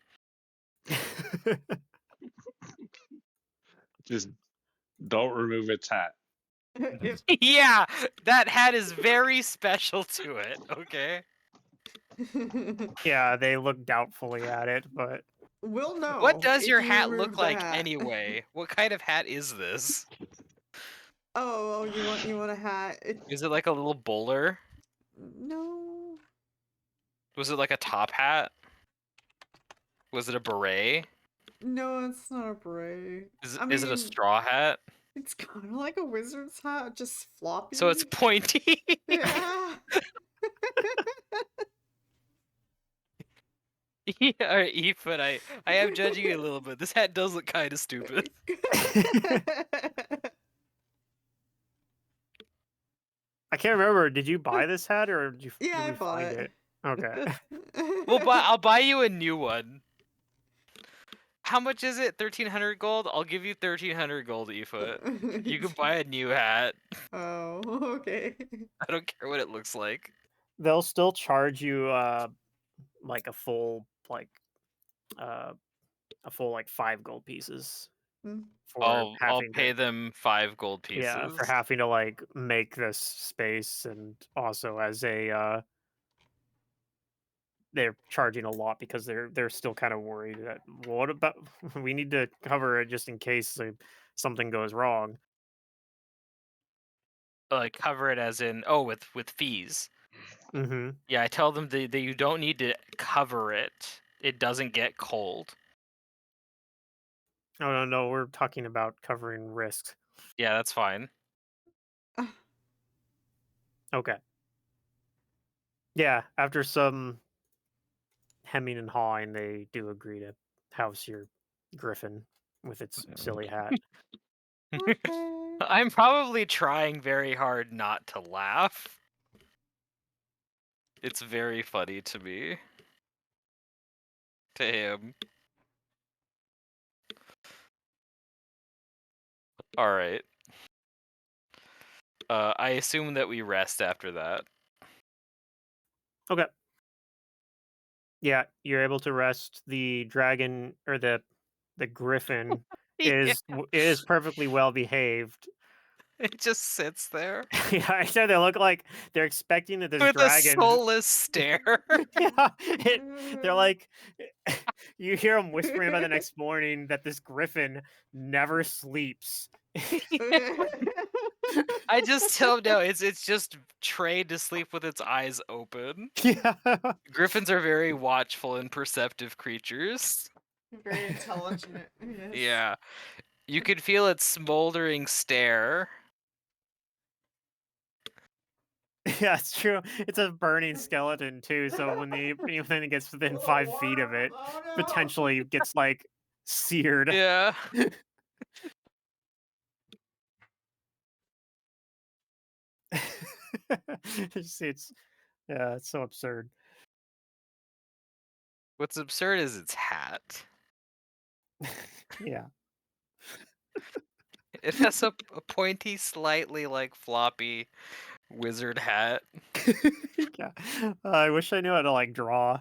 Just don't remove its hat. If- Yeah, that hat is very special to it. Okay. Yeah, they look doubtfully at it, but We'll know What does if your you hat remove look the like hat. anyway? What kind of hat is this? Oh, you want a hat? Is it like a little bowler? No. Was it like a top hat? Was it a beret? No, it's not a beret. Is it a straw hat? It's kind of like a wizard's hat, just floppy. So it's pointy. Yeah. Yeah, alright, Ethan, I am judging you a little bit. This hat does look kind of stupid. I can't remember. Did you buy this hat or did Yeah, I we bought find it. it? Okay. I'll buy you a new one. How much is it? 1,300 gold? I'll give you 1,300 gold, Efoot. You can buy a new hat. Oh, okay. I don't care what it looks like. They'll still charge you like a full like uh 5 gold pieces Hmm. for I'll having pay to them 5 gold pieces. for having to like make this space, and also as a they're charging a lot because they're still kind of worried that what about we need to cover it just in case something goes wrong. Like cover it as in with fees. Mm-hmm. Yeah, I tell them that you don't need to cover it. It doesn't get cold. Oh no, we're talking about covering risks. Yeah, that's fine. Okay. Yeah, after some hemming and hawing, they do agree to house your griffin with its silly hat. Okay. I'm probably trying very hard not to laugh. It's very funny to me. To him. Alright. I assume that we rest after that. Okay. Yeah, you're able to rest. The dragon or the griffin Yeah, is perfectly well behaved. it just sits there Yeah, I said they look like they're expecting that this with a dragon. soulless stare. Yeah, they're like, you hear them whispering about the next morning that this griffin never sleeps. I just tell no, it's just trained to sleep with its eyes open. Yeah. Griffins are very watchful and perceptive creatures. Very intelligent. Yes. Yeah. You could feel its smoldering stare. Yeah, it's true. It's a burning skeleton too, so when anything that gets within 5 feet of it Oh no! potentially gets like seared. Yeah. It's yeah, it's so absurd. What's absurd is its hat. Yeah. It has a pointy, slightly like floppy wizard hat. Yeah. I wish I knew how to like draw.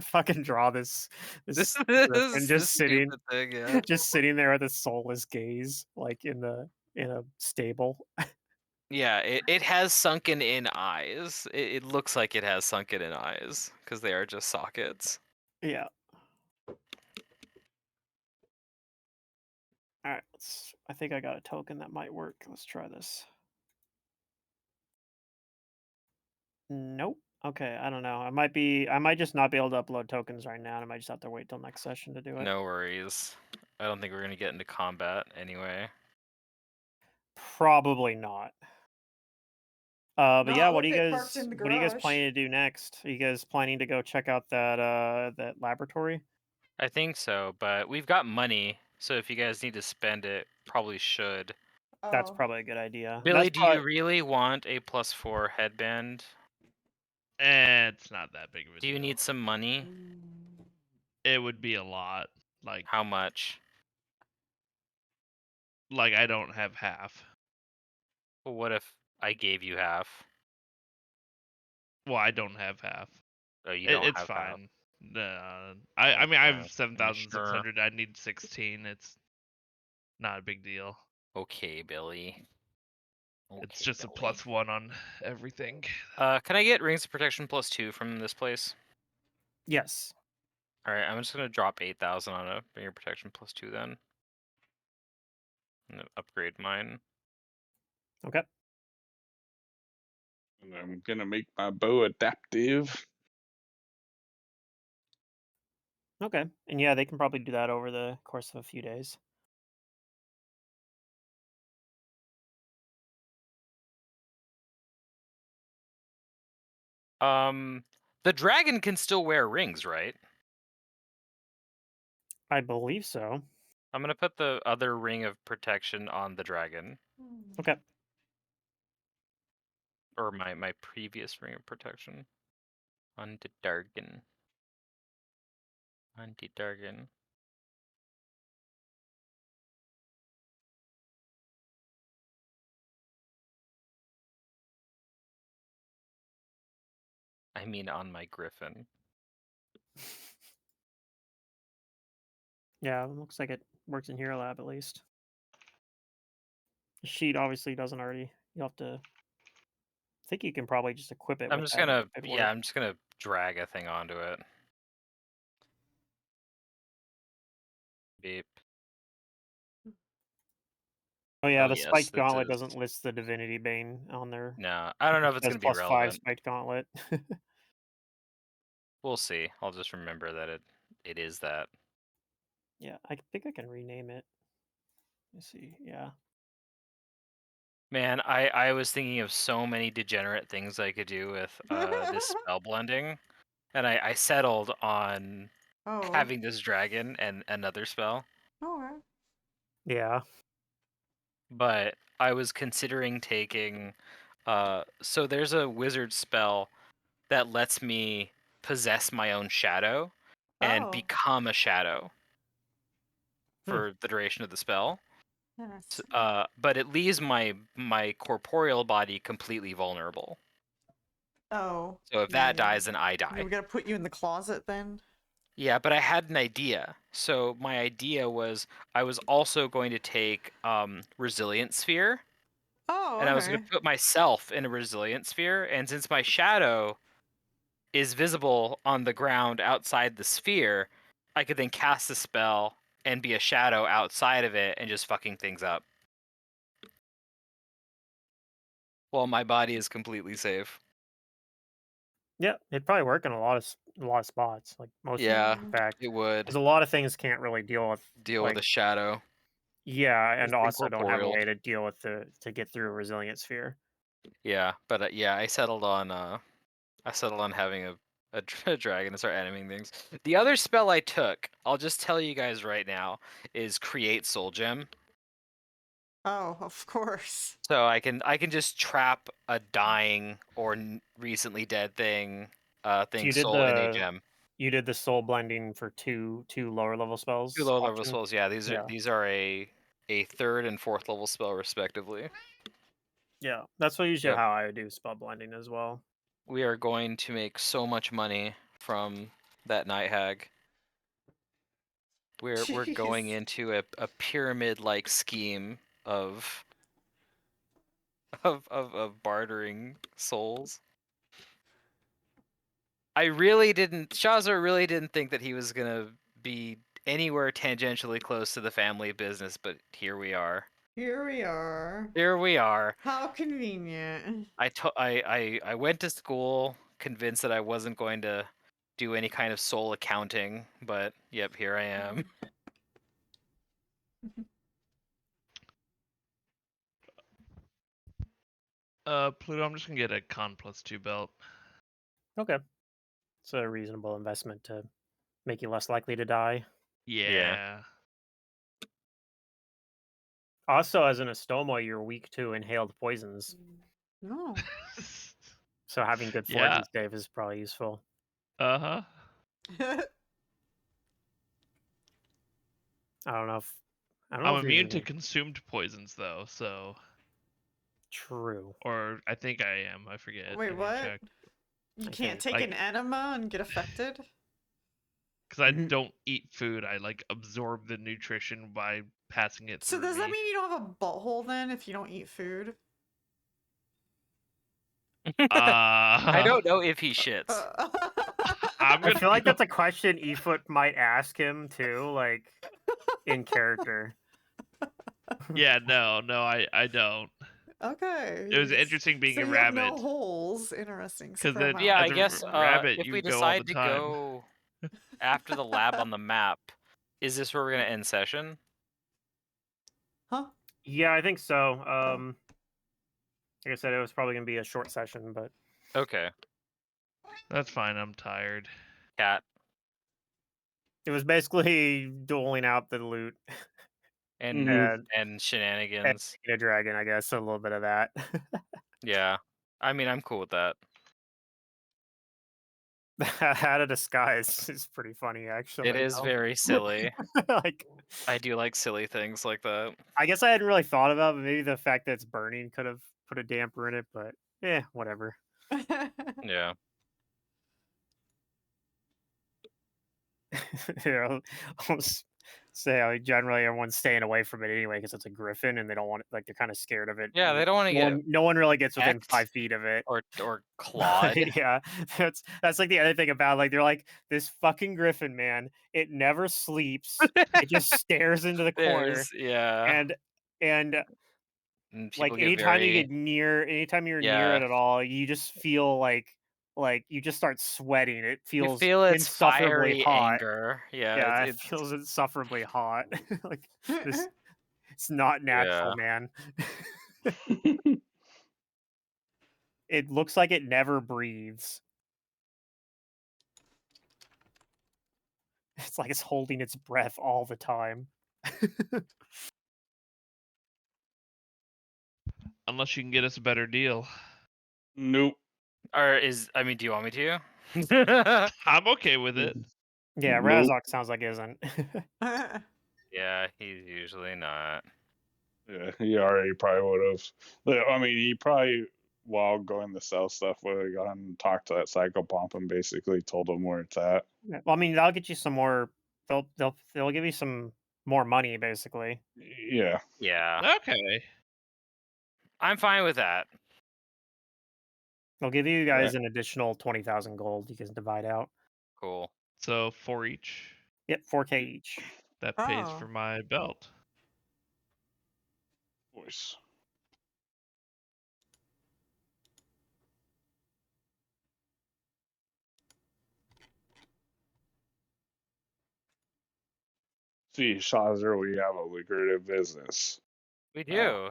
Fucking draw this griffin This stupid thing, yeah. just sitting there with a soulless gaze, like in a stable. Yeah, it has sunken in eyes. It looks like it has sunken in eyes because they are just sockets. Yeah. All right. I think I got a token that might work. Let's try this. Nope. Okay, I don't know. I might just not be able to upload tokens right now, and I might just have to wait till next session to do it. No worries. I don't think we're gonna get into combat anyway. Probably not. But yeah, Not what with are you it parked guys in the what are you guys garage. planning to do next? Are you guys planning to go check out that laboratory? I think so, but we've got money, so if you guys need to spend it, probably should. That's Oh. probably a good idea. Billy, That's do you probably really want a +4 headband? It's not that big of a Do you deal. need some money? It would be a lot. How much? Like I don't have half. Well, what if I gave you half? Well, I don't have half. Oh, you don't It's have half. fine. I mean I have Okay, 7,600. I need 16. It's not a big deal. Okay, Billy. It's Okay, just a Billy. +1 on everything. Can I get rings of protection +2 from this place? yes. All right, I'm just gonna drop 8,000 on a ring of protection +2 then. I'm gonna upgrade mine. Okay. And I'm gonna make my bow adaptive. Okay. And yeah, they can probably do that over the course of a few days. The dragon can still wear rings, right? I believe so. I'm gonna put the other ring of protection on the dragon, Okay. or my previous ring of protection on the dragon. On the dragon. I mean, on my griffin. Yeah, it looks like it works in Hero Lab at least. The sheet obviously doesn't already. You'll have to. I think you can probably just equip it I'm with just that. gonna, It'd yeah, work. I'm just gonna drag a thing onto it. Beep. Oh yeah, Oh the yes, spiked this gauntlet is. doesn't list the divinity bane on there. No, I don't know if it's It gonna says be +5 relevant. spiked gauntlet. We'll see. I'll just remember that it is that. Yeah, I think I can rename it. Let's see. Yeah. Man, I was thinking of so many degenerate things I could do with this spell blending, and I settled on Oh. having this dragon and another spell. Oh. Yeah. But I was considering taking so there's a wizard spell that lets me possess my own shadow and Oh. become a shadow Hmm. for the duration of the spell. Interesting. But it leaves my corporeal body completely vulnerable. Oh. So if that dies, then I die. We gotta put you in the closet then? Yeah, but I had an idea. So my idea was I was also going to take Resilient Sphere, Oh, and I was going okay. to put myself in a Resilient Sphere, and since my shadow is visible on the ground outside the sphere, I could then cast a spell and be a shadow outside of it and just fucking things up. While my body is completely safe. Yeah, it'd probably work in a lot of spots, like most. Yeah, In fact, it would because a lot of things can't really deal with deal with like a shadow. yeah, and It's also don't have a incorporeal. way to deal with to get through a resilient sphere. Yeah, but yeah, I settled on having a dragon to start animating things. The other spell I took, I'll just tell you guys right now, is Create Soul Gem. Oh, of course. So I can just trap a dying or recently dead thing So thing's soul in a gem. you did the soul blending for two lower level 2 spells low level option? spells, yeah. Yeah. These are a 3rd and 4th level spell respectively. Yeah, that's what usually Yep. how I do spell blending as well. We are going to make so much money from that night hag. We're going Jeez. into a pyramid like scheme of bartering souls. Shazar really didn't think that he was gonna be anywhere tangentially close to the family business, but here we are. Here we are. Here we are. How convenient. I went to school convinced that I wasn't going to do any kind of soul accounting, but yep, here I am. Pluto, I'm just gonna get a Con +2 belt. Okay, it's a reasonable investment to make you less likely to die. Yeah. Also, as an Estomo, you're weak to inhaled poisons, No. so having good Yeah. fortitude save is probably useful. Uh-huh. I don't know if I'm you're immune to using- consumed poisons though, so True. or I think I am. I forget. I Wait, need to what? check. You I can't think, take an enema and get affected? Because I don't eat food, I like absorb the nutrition by passing it So through does that me. mean you don't have a butthole then if you don't eat food? I don't know if he shits. I'm I gonna feel like go- that's a question Efoot might ask him too, like in character. Yeah, no, I don't. Okay. It was interesting being so a you have rabbit. no holes. Interesting. 'Cause Spread 'em then- Yeah, out. I As a guess rabbit, if you we go all the decide to time. go after the lab on the map, is this where we're gonna end session? Huh? Yeah, I think so. Like I said, it was probably gonna be a short session, but Okay. That's fine. I'm tired. Cat it was basically doling out the loot and and shenanigans. a dragon, I guess. So a little bit of that. Yeah. I mean, I'm cool with that. Out of disguise is pretty funny, actually. It is though. very silly. Like, I do like silly things like that. I guess I hadn't really thought about it, but maybe the fact that it's burning could have put a damper in it. But whatever. Yeah. I'll say generally everyone's staying away from it anyway because it's a griffin and they don't want it. Like they're kind of scared of it. Yeah, they don't want to get No one really gets within pecked 5 feet of it. or clawed. Yeah, that's like the other thing about like they're like this fucking griffin, man. It never sleeps. It just stares into the corner, There's yeah. and And like people get very anytime you're near yeah. it at all, you just feel like you just start sweating. It You feels feel its insufferably fiery hot. anger. Yeah, Yeah, it it's feels insufferably hot. Like this, it's not yeah. natural, man. It looks like it never breathes. It's like it's holding its breath all the time. Unless you can get us a better deal. Nope. Or I mean, do you want me to? I'm okay with it. Yeah, Nope. Razok sounds like isn't. Yeah, he's usually not. Yeah, he already probably would have. I mean, he probably while going to sell stuff, we gone and talked to that psychopomp and basically told him where it's at. Yeah, well, I mean, that'll get you some more. They'll give you some more money, basically. Yeah. Yeah, Okay. I'm fine with that. They'll give you Right. guys an additional 20,000 gold you can divide out. Cool. So 4 each. Yep, 4K each. That pays Oh. for my belt. Voice. See, Shazer, we have a lucrative business. We do.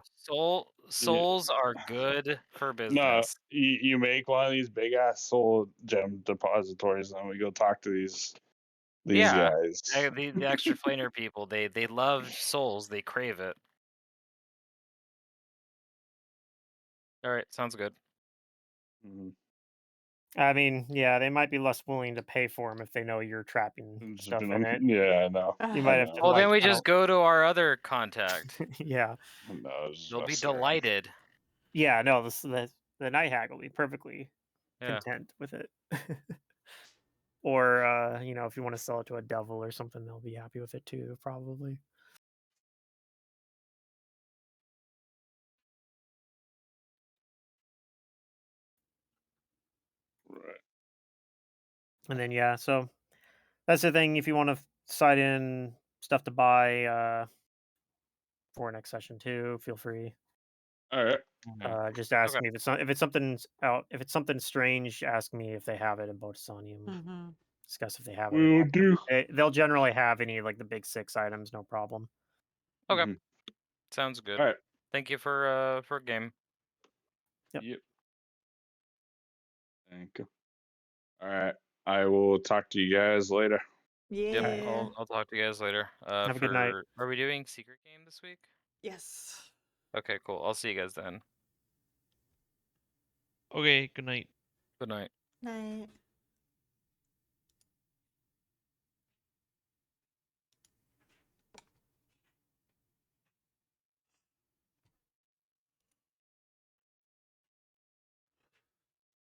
Souls are good for No, business. you make one of these big ass soul gem depositories, and then we go talk to these Yeah, guys. the extra flaner people, they love souls. They crave it. All right, sounds good. Mhm. I mean, yeah, they might be less willing to pay for them if they know you're trapping Just stuff been in on- it. Yeah, I know. You I might have know. to Well, like then we kinda just go to our other contact. yeah. No, I was just They'll be messing around. delighted. Yeah, no, the night hag will be perfectly Yeah. content with it. Or you know, if you want to sell it to a devil or something, they'll be happy with it too, probably. Right. And then yeah, so that's the thing. If you want to side in stuff to buy for next session too, feel free. All right. Just ask Okay. me if it's something strange. Ask me if they have it in Botisanium. Mm-hmm. Discuss if they have it. We Or will not. do. They'll generally have any like the big 6 items, no problem. Okay. Mhm. Sounds good. All right. Thank you for a game. Yep. Yep. Thank you. All right. I will talk to you guys later. Yep. Yeah. I'll talk to you guys later. Have a good night. Are we doing secret game this week? Yes. Okay, cool. I'll see you guys then. Okay, good night. Good night. Night.